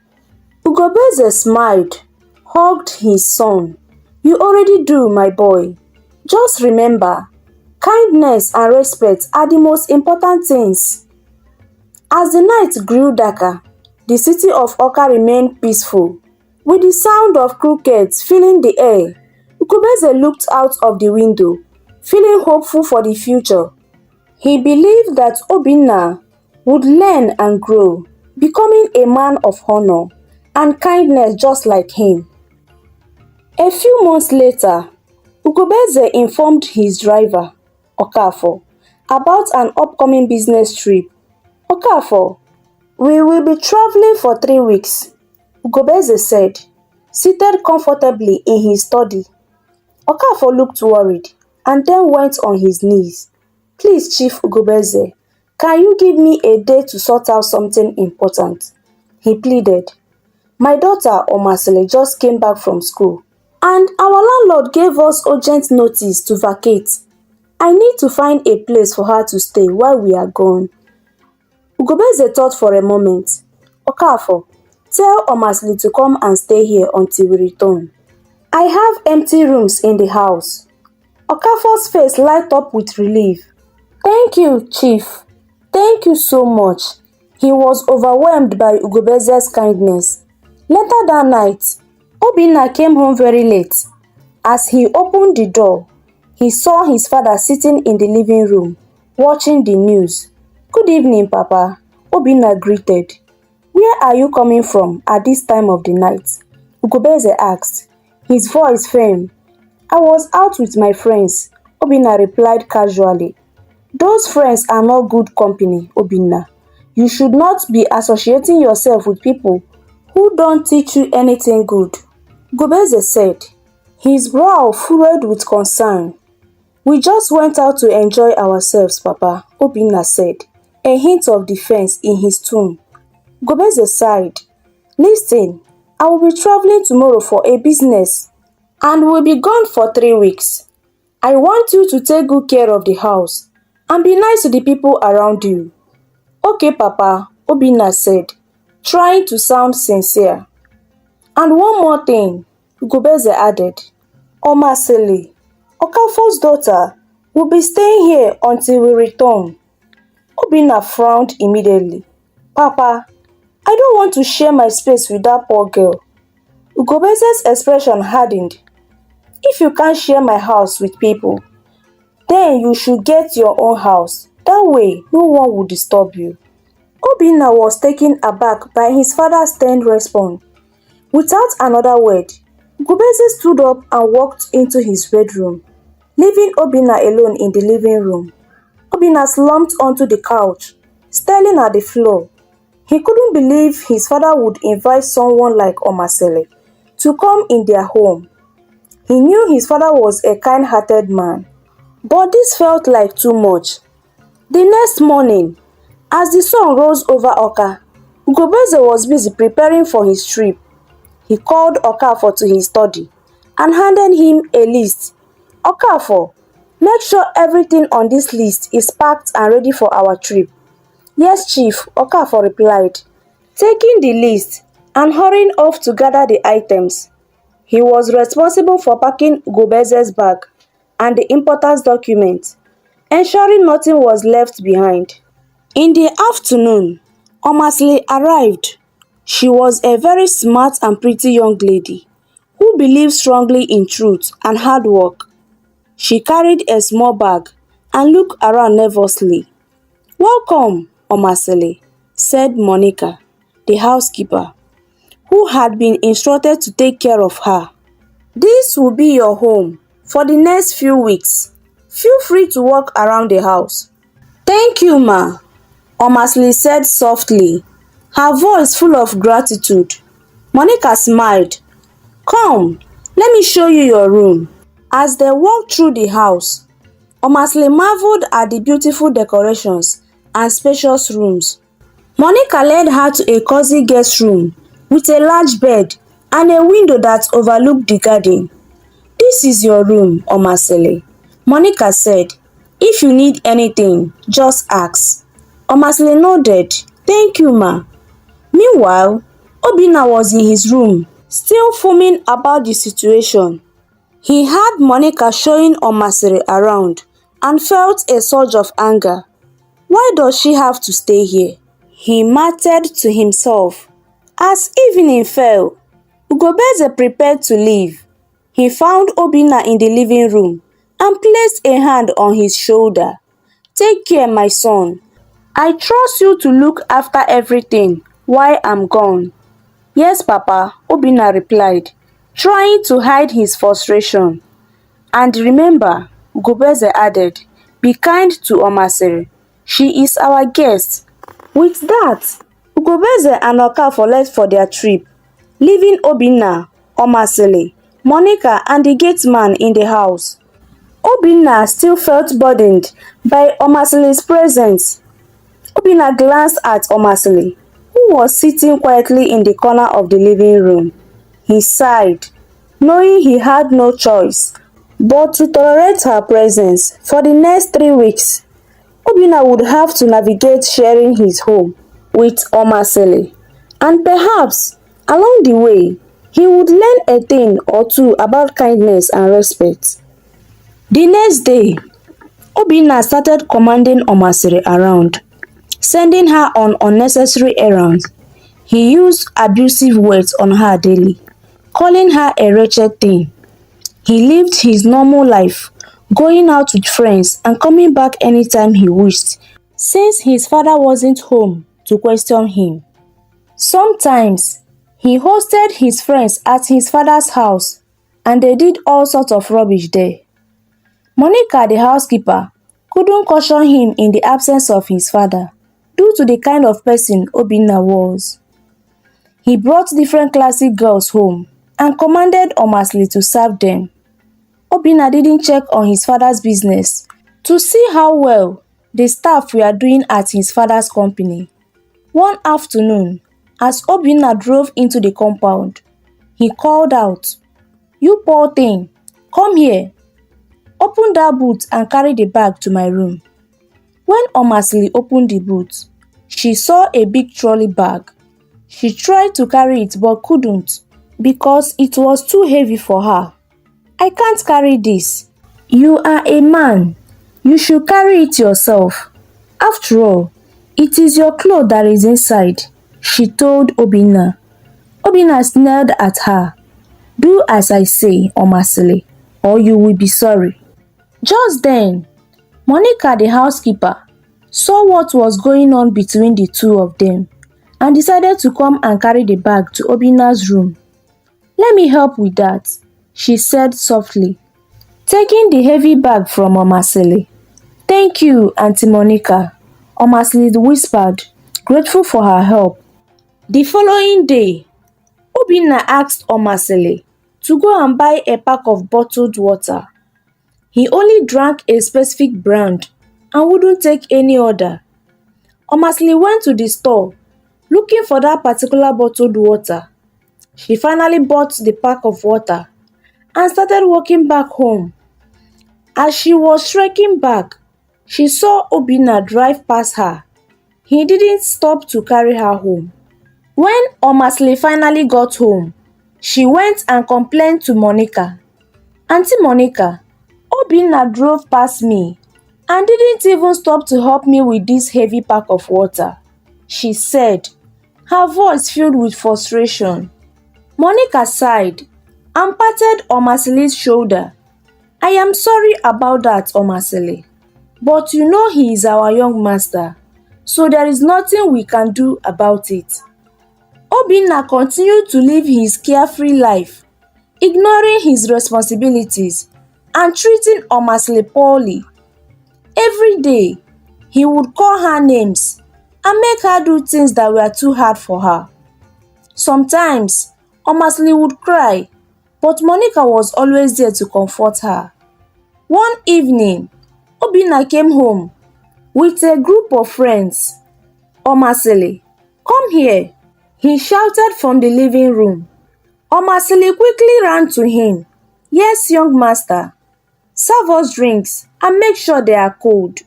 Ugobeze smiled, hugged his son. "You already do, my boy. Just remember, Kindness and respect are the most important things. As the night grew darker, the city of Oka remained peaceful, with the sound of crickets filling the air. Ukubeze looked out of the window, feeling hopeful for the future. He believed that Obinna would learn and grow, becoming a man of honor and kindness just like him. A few months later, Ugobeze informed his driver, Okafor, about an upcoming business trip. Okafor, we will be traveling for 3 weeks, Ugobeze said, seated comfortably in his study. Okafor looked worried and then went on his knees. Please, Chief Ugobeze, can you give me a day to sort out something important? He pleaded. My daughter Omasele just came back from school, and our landlord gave us urgent notice to vacate. I need to find a place for her to stay while we are gone. Ugobeze thought for a moment. Okafor, tell Omasele to come and stay here until we return. I have empty rooms in the house. Okafor's face lighted up with relief. Thank you, Chief. Thank you so much. He was overwhelmed by Ugobeze's kindness. Later that night, Obinna came home very late. As he opened the door, he saw his father sitting in the living room, watching the news. Good evening, Papa, Obinna greeted. Where are you coming from at this time of the night? Ugobeze asked, his voice firm. I was out with my friends, Obinna replied casually. Those friends are not good company, Obinna. You should not be associating yourself with people who don't teach you anything good, Ugobeze said, his brow furrowed with concern. We just went out to enjoy ourselves, Papa, Obinna said, a hint of defense in his tone. Ugobeze sighed. Listen, I will be traveling tomorrow for a business and will be gone for 3 weeks. I want you to take good care of the house and be nice to the people around you. Okay, Papa, Obinna said, trying to sound sincere. And one more thing, Ugobeze added. Omasele, Okafor's daughter, will be staying here until we return. Obinna frowned immediately. Papa, I don't want to share my space with that poor girl. Ugobeze's expression hardened. If you can't share my house with people, then you should get your own house. That way, no one will disturb you. Obinna was taken aback by his father's stern response. Without another word, Ugobeze stood up and walked into his bedroom, leaving Obinna alone in the living room. Obinna slumped onto the couch, staring at the floor. He couldn't believe his father would invite someone like Omasele to come in their home. He knew his father was a kind-hearted man, but this felt like too much. The next morning, as the sun rose over Oka, Ugobeze was busy preparing for his trip. He called Okafor to his study and handed him a list. Okafor, make sure everything on this list is packed and ready for our trip. Yes, Chief, Okafor replied, taking the list and hurrying off to gather the items. He was responsible for packing Ugobeze's bag and the important documents, ensuring nothing was left behind. In the afternoon, Omasele arrived. She was a very smart and pretty young lady who believed strongly in truth and hard work. She carried a small bag and looked around nervously. Welcome, Omasele, said Monica, the housekeeper, who had been instructed to take care of her. This will be your home for the next few weeks. Feel free to walk around the house. Thank you, ma, Omasele said softly, her voice full of gratitude. Monica smiled. Come, let me show you your room. As they walked through the house, Omasele marveled at the beautiful decorations and spacious rooms. Monica led her to a cozy guest room with a large bed and a window that overlooked the garden. This is your room, Omasele, Monica said. If you need anything, just ask. Omasele nodded. Thank you, ma. Meanwhile, Obinna was in his room, still fuming about the situation. He had Monica showing Omasele around and felt a surge of anger. Why does she have to stay here? He muttered to himself. As evening fell, Ugobeze prepared to leave. He found Obinna in the living room and placed a hand on his shoulder. Take care, my son. I trust you to look after everything while I'm gone. Yes, Papa, Obinna replied, trying to hide his frustration. And remember, Ugobeze added, be kind to Omasiri. She is our guest. With that, Ugobeze and Okafor left for their trip, leaving Obinna, Omasiri, Monica and the gate man in the house. Obinna still felt burdened by Omasili's presence. Obinna glanced at Omasili, who was sitting quietly in the corner of the living room. He sighed, knowing he had no choice but to tolerate her presence for the next 3 weeks. Obinna would have to navigate sharing his home with Omasili, and perhaps along the way, he would learn a thing or two about kindness and respect. The next day, Obinna started commanding Omasiri around, sending her on unnecessary errands. He used abusive words on her daily, calling her a wretched thing. He lived his normal life, going out with friends and coming back anytime he wished, since his father wasn't home to question him. Sometimes, he hosted his friends at his father's house and they did all sorts of rubbish there. Monica, the housekeeper, couldn't caution him in the absence of his father due to the kind of person Obinna was. He brought different classic girls home and commanded Omasili to serve them. Obinna didn't check on his father's business to see how well the staff were doing at his father's company. One afternoon, as Obinna drove into the compound, he called out, "You poor thing, come here. Open that boot and carry the bag to my room." When Omasili opened the boot, she saw a big trolley bag. She tried to carry it but couldn't because it was too heavy for her. "I can't carry this." "You are a man. You should carry it yourself. After all, it is your clothes that is inside," she told Obinna. Obinna snarled at her. "Do as I say, Omasili, or you will be sorry." Just then, Monica, the housekeeper, saw what was going on between the two of them and decided to come and carry the bag to Obinna's room. "Let me help with that," she said softly, taking the heavy bag from Omasili. "Thank you, Auntie Monica," Omasili whispered, grateful for her help. The following day, Obinna asked Omasili to go and buy a pack of bottled water. He only drank a specific brand and wouldn't take any other. Omasili went to the store looking for that particular bottled water. She finally bought the pack of water and started walking back home. As she was trekking back, she saw Obinna drive past her. He didn't stop to carry her home. When Omasili finally got home, she went and complained to Monica. "Auntie Monica, Obinna drove past me and didn't even stop to help me with this heavy pack of water," she said, her voice filled with frustration. Monica sighed and patted Omasili's shoulder. "I am sorry about that, Omasili, but you know he is our young master, so there is nothing we can do about it." Obinna continued to live his carefree life, ignoring his responsibilities and treating Omasili poorly. Every day, he would call her names and make her do things that were too hard for her. Sometimes, Omasili would cry, but Monica was always there to comfort her. One evening, Obinna came home with a group of friends. "Omasili, come here," he shouted from the living room. Omasili quickly ran to him. "Yes, young master. Serve us drinks and make sure they are cold,"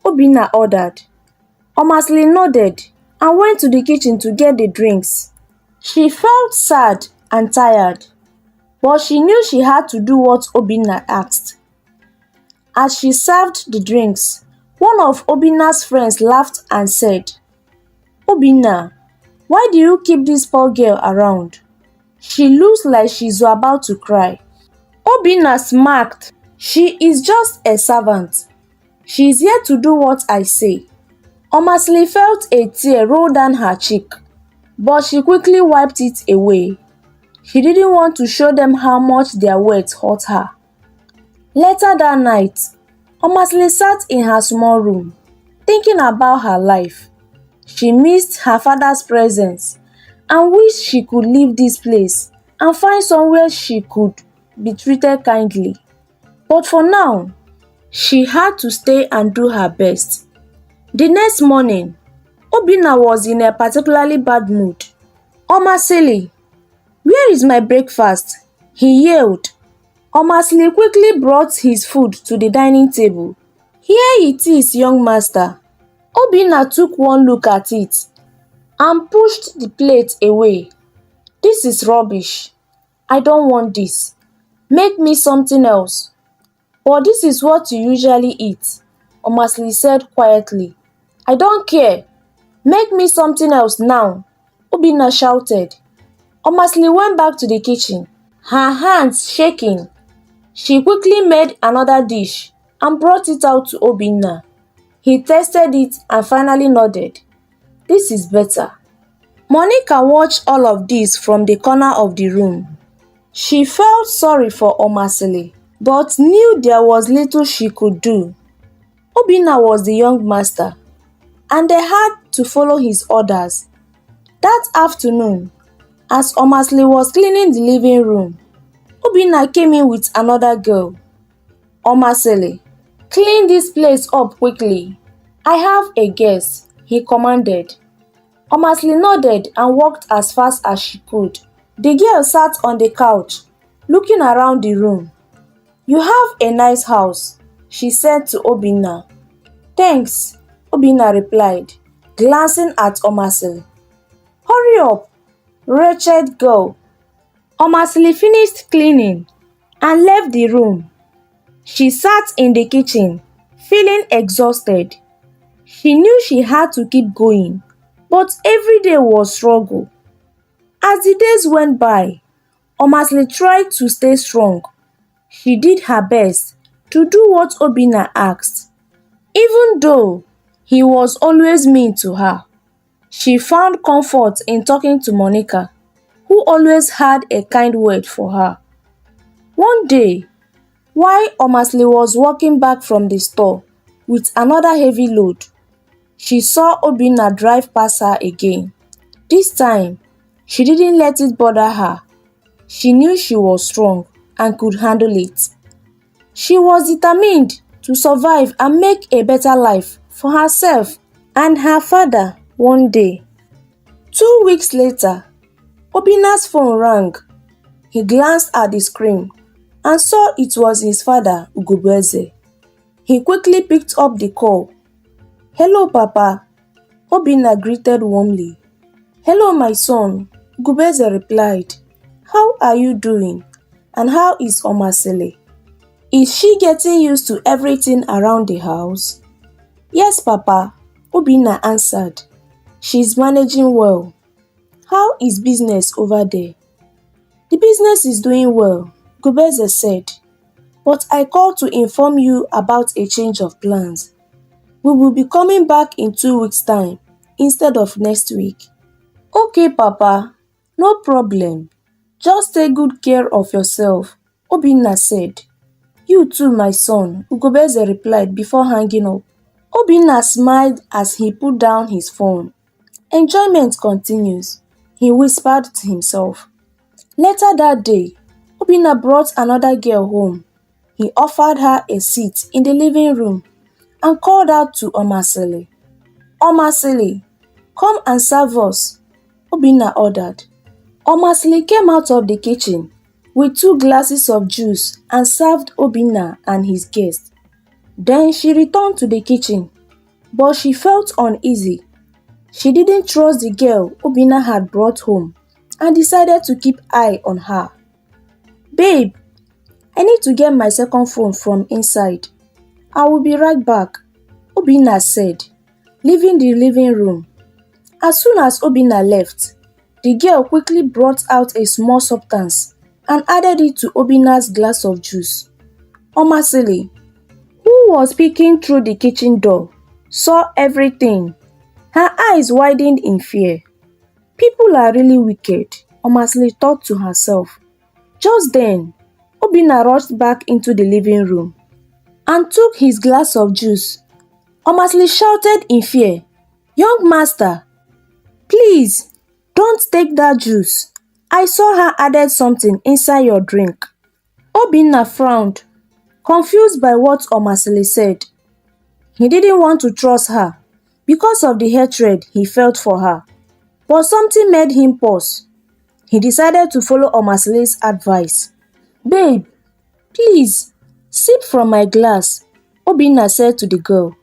Obinna ordered. Omasili nodded and went to the kitchen to get the drinks. She felt sad and tired, but she knew she had to do what Obinna asked. As she served the drinks, one of Obinna's friends laughed and said, "Obinna, why do you keep this poor girl around? She looks like she's about to cry." Obinna smirked. "She is just a servant. She is here to do what I say." Omasili felt a tear roll down her cheek, but she quickly wiped it away. She didn't want to show them how much their words hurt her. Later that night, Omasili sat in her small room, thinking about her life. She missed her father's presence and wished she could leave this place and find somewhere she could be treated kindly. But for now, she had to stay and do her best. The next morning, Obinna was in a particularly bad mood. "Omasili, where is my breakfast?" he yelled. Omasili quickly brought his food to the dining table. "Here it is, young master." Obinna took one look at it and pushed the plate away. "This is rubbish. I don't want this. Make me something else." "But this is what you usually eat," Omasili said quietly. "I don't care. Make me something else now," Obinna shouted. Omasili went back to the kitchen, her hands shaking. She quickly made another dish and brought it out to Obinna. He tasted it and finally nodded. "This is better." Monica watched all of this from the corner of the room. She felt sorry for Omasili, but knew there was little she could do. Obinna was the young master, and they had to follow his orders. That afternoon, as Omasili was cleaning the living room, Obinna came in with another girl. "Omasili, clean this place up quickly. I have a guest," he commanded. Omasili nodded and walked as fast as she could. The girl sat on the couch, looking around the room. "You have a nice house," she said to Obinna. "Thanks," Obinna replied, glancing at Omasili. "Hurry up, wretched girl." Omasili finished cleaning and left the room. She sat in the kitchen, feeling exhausted. She knew she had to keep going, but every day was struggle. As the days went by, Omasili tried to stay strong. She did her best to do what Obinna asked, even though he was always mean to her. She found comfort in talking to Monica, who always had a kind word for her. One day, while Omasili was walking back from the store with another heavy load, she saw Obinna drive past her again. This time, she didn't let it bother her. She knew she was strong and could handle it. She was determined to survive and make a better life for herself and her father one day. 2 weeks later, Obinna's phone rang. He glanced at the screen and saw it was his father, Ugubeze. He quickly picked up the call. "Hello, Papa," Obinna greeted warmly. "Hello, my son," Ugubeze replied. "How are you doing? And how is Omasili? Is she getting used to everything around the house?" "Yes, Papa," Obinna answered. "She's managing well." "How is business over there?" "The business is doing well," Ugubeze said. "But I called to inform you about a change of plans. We will be coming back in 2 weeks' time instead of next week." "Okay, Papa, no problem. Just take good care of yourself," Obinna said. "You too, my son," Ugubeze replied before hanging up. Obinna smiled as he put down his phone. "Enjoyment continues," he whispered to himself. Later that day, Obinna brought another girl home. He offered her a seat in the living room and called out to Omasili. "Omasili, come and serve us," Obinna ordered. Omasili came out of the kitchen with 2 glasses of juice and served Obinna and his guest. Then she returned to the kitchen, but she felt uneasy. She didn't trust the girl Obinna had brought home and decided to keep eye on her. "Babe, I need to get my second phone from inside," I will be right back, Obinna said, leaving the living room. As soon as Obinna left, the girl quickly brought out a small substance and added it to Obinna's glass of juice. Omasili, who was peeking through the kitchen door, saw everything. Her eyes widened in fear. People are really wicked, Omasili thought to herself. Just then, Obinna rushed back into the living room and took his glass of juice. Omasili shouted in fear, "Young master, please, don't take that juice. I saw her added something inside your drink." Obinna frowned, confused by what Omasili said. He didn't want to trust her because of the hatred he felt for her. But something made him pause. He decided to follow Omasili's advice. "Babe, please, sip from my glass," Obinna said to the girl.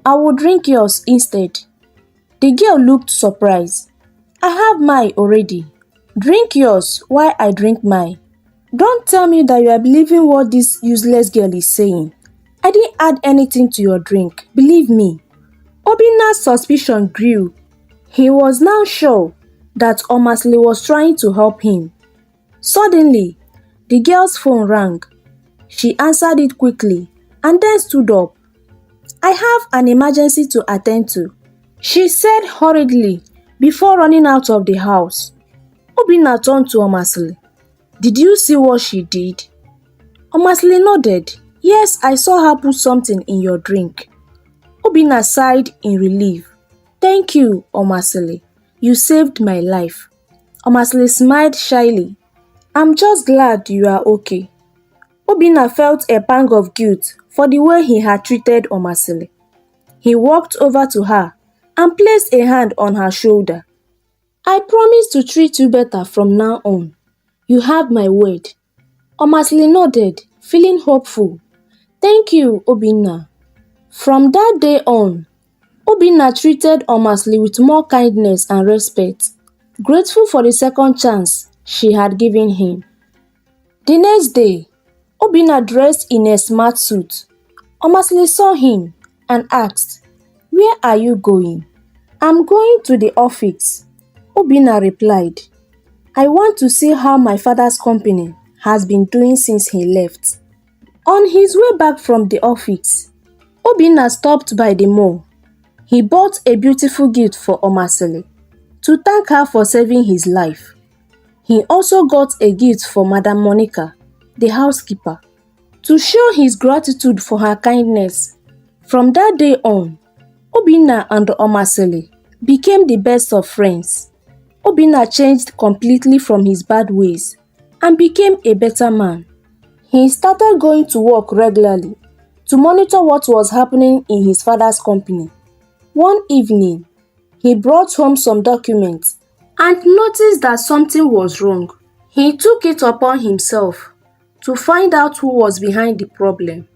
"I will drink yours instead." The girl looked surprised. "I have mine already. Drink yours while I drink mine." "Don't tell me that you are believing what this useless girl is saying. I didn't add anything to your drink, believe me." Obinna's suspicion grew. He was now sure that Omasili was trying to help him. Suddenly, the girl's phone rang. She answered it quickly and then stood up. "I have an emergency to attend to," she said hurriedly before running out of the house. Obinna turned to Omasili. "Did you see what she did?" Omasili nodded. "Yes, I saw her put something in your drink." Obinna sighed in relief. "Thank you, Omasili. You saved my life." Omasili smiled shyly. "I'm just glad you are okay." Obinna felt a pang of guilt for the way he had treated Omasili. He walked over to her and placed a hand on her shoulder. "I promise to treat you better from now on. You have my word." Omasili nodded, feeling hopeful. "Thank you, Obinna." From that day on, Obinna treated Omasili with more kindness and respect, grateful for the second chance she had given him. The next day, Obinna dressed in a smart suit. Omasili saw him and asked, "Where are you going?" "I'm going to the office," Obinna replied. "I want to see how my father's company has been doing since he left." On his way back from the office, Obinna stopped by the mall. He bought a beautiful gift for Omasili to thank her for saving his life. He also got a gift for Madam Monica, the housekeeper, to show his gratitude for her kindness. From that day on, Obinna and Omasili became the best of friends. Obinna changed completely from his bad ways and became a better man. He started going to work regularly to monitor what was happening in his father's company. One evening, he brought home some documents and noticed that something was wrong. He took it upon himself to find out who was behind the problem.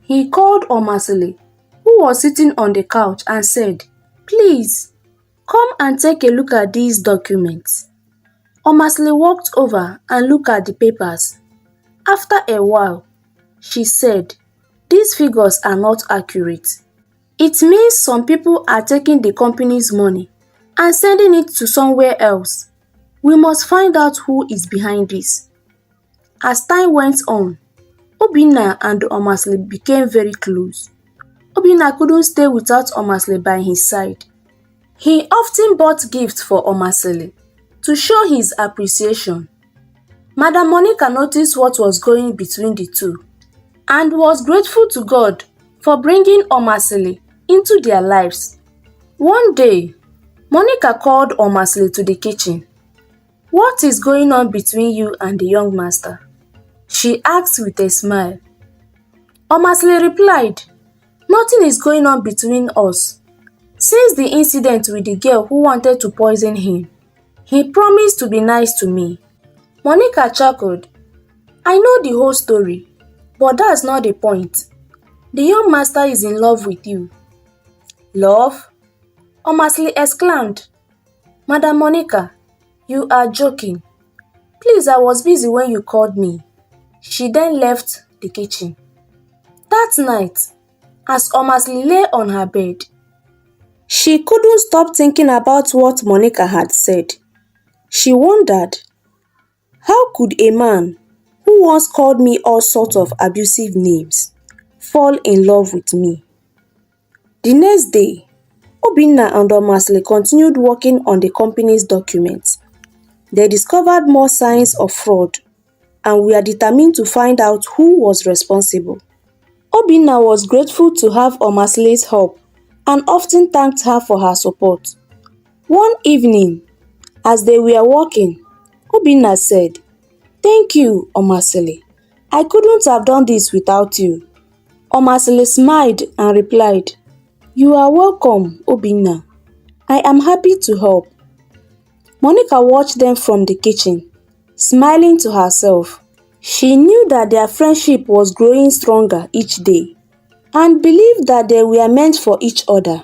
He called Omasili, who was sitting on the couch, and said, "Please, come and take a look at these documents." Omasili walked over and looked at the papers. After a while, she said, "These figures are not accurate. It means some people are taking the company's money and sending it to somewhere else. We must find out who is behind this." As time went on, Obinna and Omasili became very close. Obinna couldn't stay without Omasili by his side. He often bought gifts for Omasili to show his appreciation. Madam Monica noticed what was going between the two and was grateful to God for bringing Omasili into their lives. One day, Monica called Omasili to the kitchen. "What is going on between you and the young master?" she asked with a smile. Omasili replied, "Nothing is going on between us. Since the incident with the girl who wanted to poison him, he promised to be nice to me." Monica chuckled. "I know the whole story, but that's not the point. The young master is in love with you." "Love?" Omasili exclaimed. "Madam Monica, you are joking. Please, I was busy when you called me." She then left the kitchen. That night, as Omasli lay on her bed. She couldn't stop thinking about what Monica had said. She wondered, how could a man who once called me all sorts of abusive names fall in love with me? The next day, Obinna and Omasli continued working on the company's documents. They discovered more signs of fraud and were determined to find out who was responsible. Obinna was grateful to have Omasli's help and often thanked her for her support. One evening, as they were walking, Obinna said, "Thank you, Omasli. I couldn't have done this without you." Omasli smiled and replied, "You are welcome, Obinna. I am happy to help." Monica watched them from the kitchen, smiling to herself. She knew that their friendship was growing stronger each day and believed that they were meant for each other.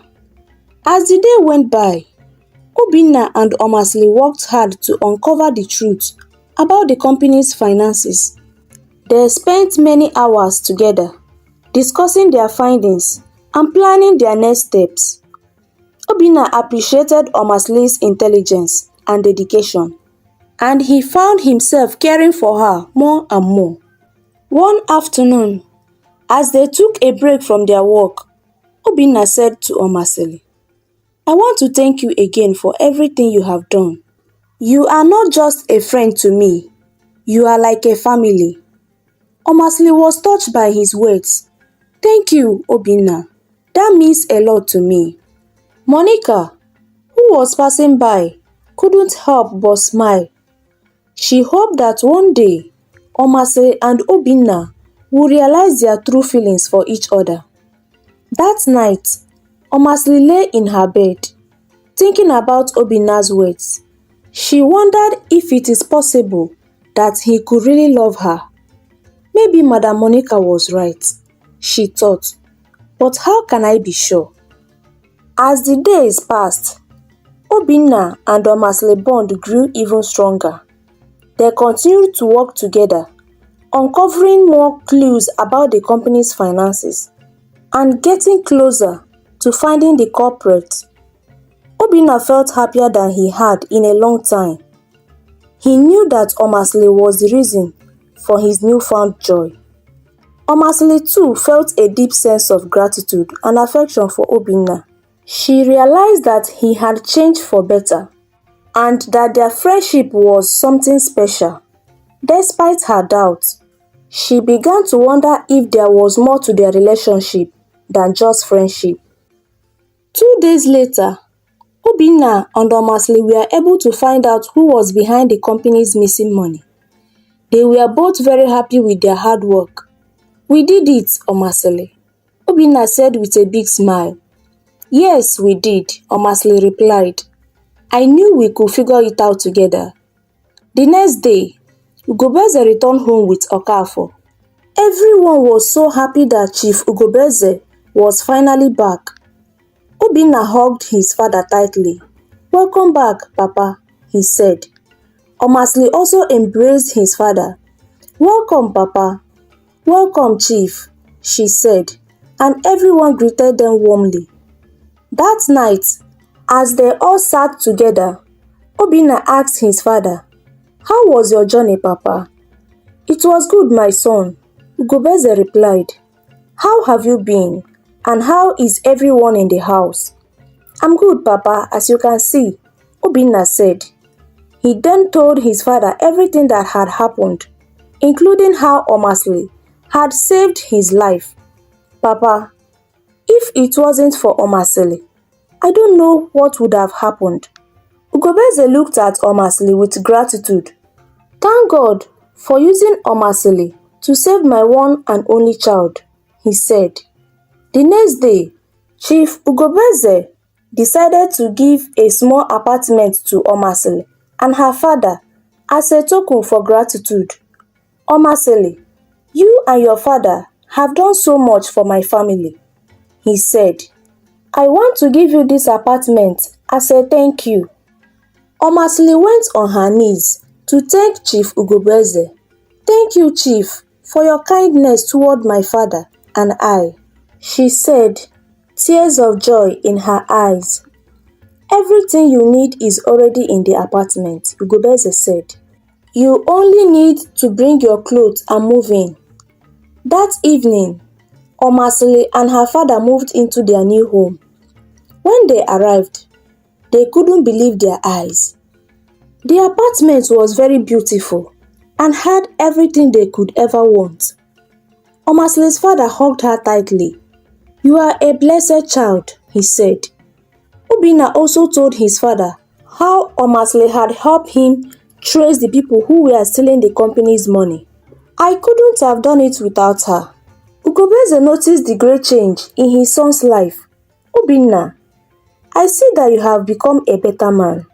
As the day went by, Obinna and Omasli worked hard to uncover the truth about the company's finances. They spent many hours together, discussing their findings and planning their next steps. Obinna appreciated Omasli's intelligence and dedication, and he found himself caring for her more and more. One afternoon, as they took a break from their work, Obinna said to Omasli, "I want to thank you again for everything you have done. You are not just a friend to me, you are like a family." Omasli was touched by his words. "Thank you, Obinna. That means a lot to me." Monica, who was passing by, couldn't help but smile. She hoped that one day, Omasli and Obinna would realize their true feelings for each other. That night, Omasli lay in her bed, thinking about Obinna's words. She wondered if it is possible that he could really love her. Maybe Madam Monica was right, she thought, but how can I be sure? As the days passed, Obinna and Omasli bond grew even stronger. They continued to work together, uncovering more clues about the company's finances and getting closer to finding the culprit. Obinna felt happier than he had in a long time. He knew that Omasli was the reason for his newfound joy. Omasli too felt a deep sense of gratitude and affection for Obinna. She realized that he had changed for better and that their friendship was something special. Despite her doubts, she began to wonder if there was more to their relationship than just friendship. 2 days later, Obinna and Omasli were able to find out who was behind the company's missing money. They were both very happy with their hard work. "We did it, Omasli," Obinna said with a big smile. "Yes, we did," Omasli replied. "I knew we could figure it out together." The next day, Ugobeze returned home with Okafor. Everyone was so happy that Chief Ugobeze was finally back. Obinna hugged his father tightly. "Welcome back, Papa," he said. Omasli also embraced his father. "Welcome, Papa." "Welcome, Chief," she said, and everyone greeted them warmly. That night, as they all sat together, Obinna asked his father, "How was your journey, Papa?" "It was good, my son," Ugobeze replied. "How have you been? And how is everyone in the house?" "I'm good, Papa, as you can see," Obinna said. He then told his father everything that had happened, including how Omasli had saved his life. "Papa, if it wasn't for Omasli, I don't know what would have happened." Ugobeze looked at Omasli with gratitude. "Thank God for using Omasli to save my one and only child," he said. The next day, Chief Ugobeze decided to give a small apartment to Omasli and her father as a token for gratitude. "Omasli, you and your father have done so much for my family," he said. "I want to give you this apartment as a thank you." Omasli went on her knees to thank Chief Ugobeze. "Thank you, Chief, for your kindness toward my father and I." she said, tears of joy in her eyes. Everything you need is already in the apartment, Ugobeze said. You only need to bring your clothes and move in. That evening, Omasili and her father moved into their new home. When they arrived, they couldn't believe their eyes. The apartment was very beautiful and had everything they could ever want. Omasili's father hugged her tightly. You are a blessed child, he said. Obinna also told his father how Omasili had helped him trace the people who were stealing the company's money. I couldn't have done it without her. Ugobeze noticed the great change in his son's life. Obinna, I see that you have become a better man,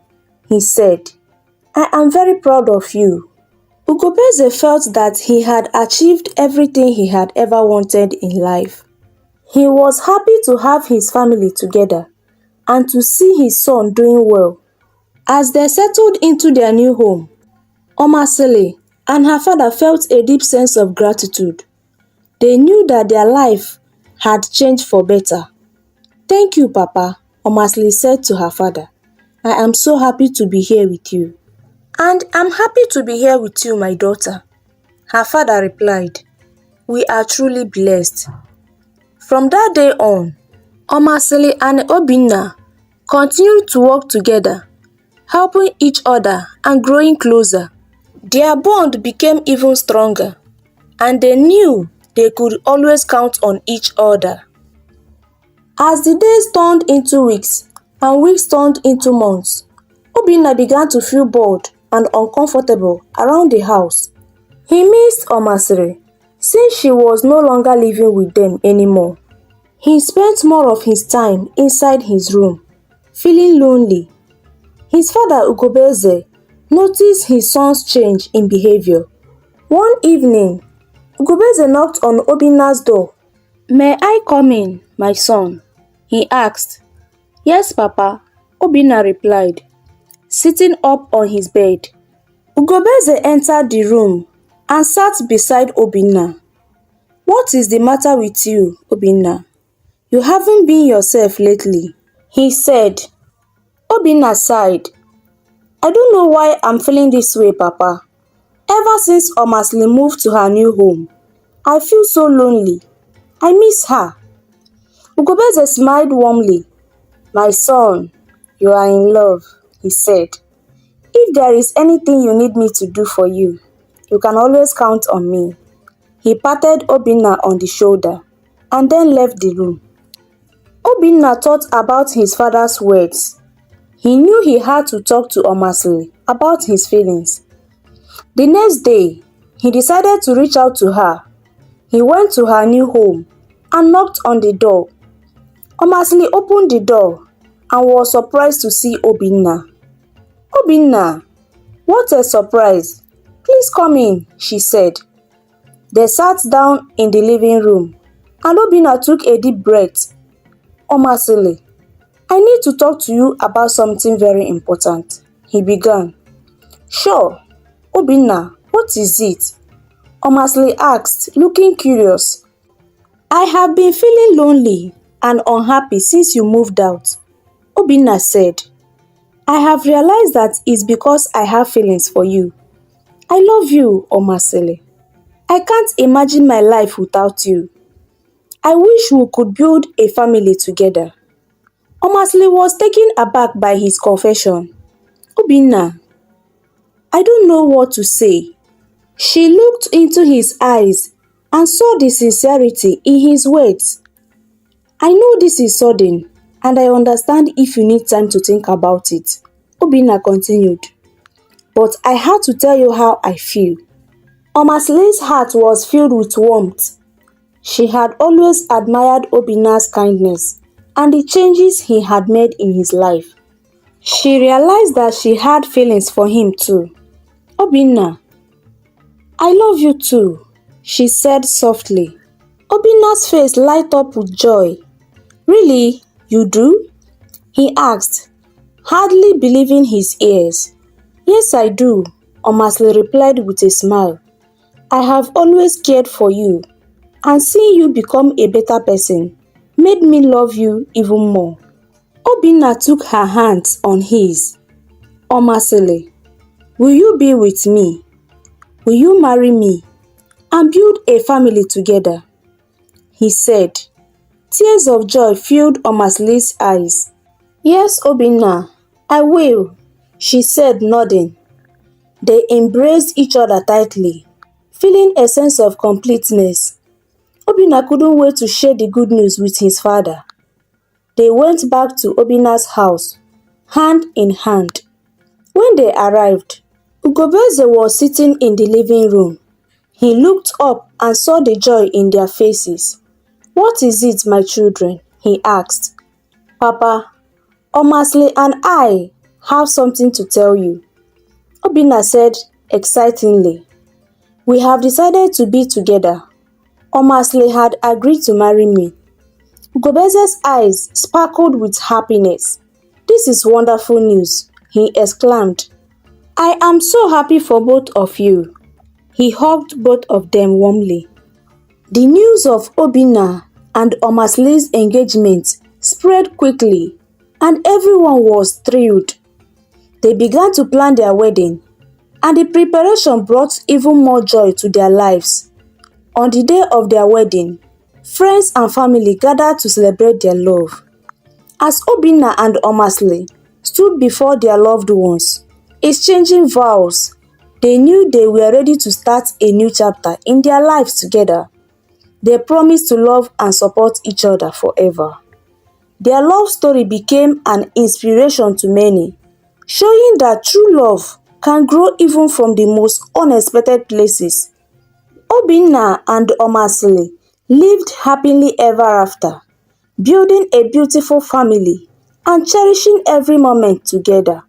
he said. I am very proud of you. Ugobeze felt that he had achieved everything he had ever wanted in life. He was happy to have his family together and to see his son doing well. As they settled into their new home, Omasili and her father felt a deep sense of gratitude. They knew that their life had changed for better. Thank you, Papa, Omasili said to her father. I am so happy to be here with you. And I'm happy to be here with you, my daughter. Her father replied, we are truly blessed. From that day on, Omasili and Obinna continued to work together, helping each other and growing closer. Their bond became even stronger, and they knew they could always count on each other. As the days turned into weeks and weeks turned into months, Obinna began to feel bored and uncomfortable around the house. He missed Omasiri since she was no longer living with them anymore. He spent more of his time inside his room, feeling lonely. His father Ugobeze noticed his son's change in behavior. One evening, Ugobeze knocked on Obinna's door. May I come in, my son? He asked. Yes, Papa, Obinna replied, sitting up on his bed. Ugobeze entered the room and sat beside Obinna. What is the matter with you, Obinna? You haven't been yourself lately, he said. Obinna sighed. I don't know why I'm feeling this way, Papa. Ever since Omasili moved to her new home, I feel so lonely. I miss her. Ugobeze smiled warmly. My son, you are in love, he said. If there is anything you need me to do for you, you can always count on me. He patted Obinna on the shoulder and then left the room. Obinna thought about his father's words. He knew he had to talk to Omasili about his feelings. The next day, he decided to reach out to her. He went to her new home and knocked on the door. Omasili opened the door and was surprised to see Obinna. Obinna, what a surprise. Please come in, she said. They sat down in the living room and Obinna took a deep breath. Omasili, I need to talk to you about something very important, he began. Sure, Obinna, what is it? Omasili asked, looking curious. I have been feeling lonely and unhappy since you moved out, Obinna said. I have realized that it's because I have feelings for you. I love you, Omasili. I can't imagine my life without you. I wish we could build a family together. Omasili was taken aback by his confession. Obinna, I don't know what to say. She looked into his eyes and saw the sincerity in his words. I know this is sudden, and I understand if you need time to think about it, Obinna continued. But I had to tell you how I feel. Omasili's heart was filled with warmth. She had always admired Obinna's kindness and the changes he had made in his life. She realized that she had feelings for him too. Obinna, I love you too, she said softly. Obinna's face lighted up with joy. Really, you do? He asked, hardly believing his ears. Yes, I do, Omasili replied with a smile. I have always cared for you, and seeing you become a better person made me love you even more. Obinna took her hands on his. Omasele, will you be with me? Will you marry me and build a family together? He said. Tears of joy filled Omasele's eyes. Yes, Obinna, I will, she said, nodding. They embraced each other tightly, feeling a sense of completeness. Obinna couldn't wait to share the good news with his father. They went back to Obinna's house, hand in hand. When they arrived, Ugobeze was sitting in the living room. He looked up and saw the joy in their faces. What is it, my children? He asked. Papa, Omasele and I have something to tell you. Obinna said excitingly. We have decided to be together. Omasele had agreed to marry me. Ugobeze's eyes sparkled with happiness. This is wonderful news, he exclaimed. I am so happy for both of you. He hugged both of them warmly. The news of Obinna and Omasele's engagement spread quickly, and everyone was thrilled. They began to plan their wedding, and the preparation brought even more joy to their lives. On the day of their wedding, friends and family gathered to celebrate their love. As Obinna and Omasele stood before their loved ones, exchanging vows, they knew they were ready to start a new chapter in their lives together. They promised to love and support each other forever. Their love story became an inspiration to many, showing that true love can grow even from the most unexpected places. Obinna and Omasele lived happily ever after, building a beautiful family and cherishing every moment together.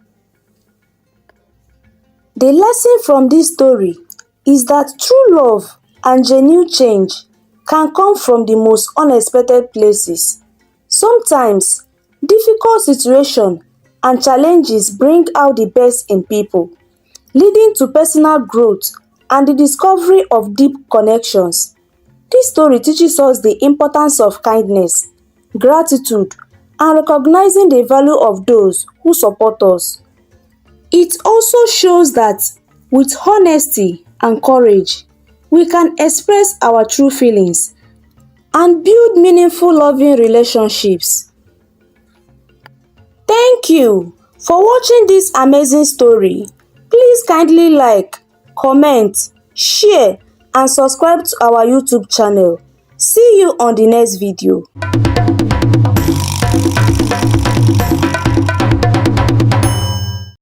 The lesson from this story is that true love and genuine change can come from the most unexpected places. Sometimes, difficult situations and challenges bring out the best in people, leading to personal growth and the discovery of deep connections. This story teaches us the importance of kindness, gratitude, and recognizing the value of those who support us. It also shows that with honesty and courage, we can express our true feelings and build meaningful loving relationships. Thank you for watching this amazing story. Please kindly like, comment, share and subscribe to our YouTube channel. See you on the next video.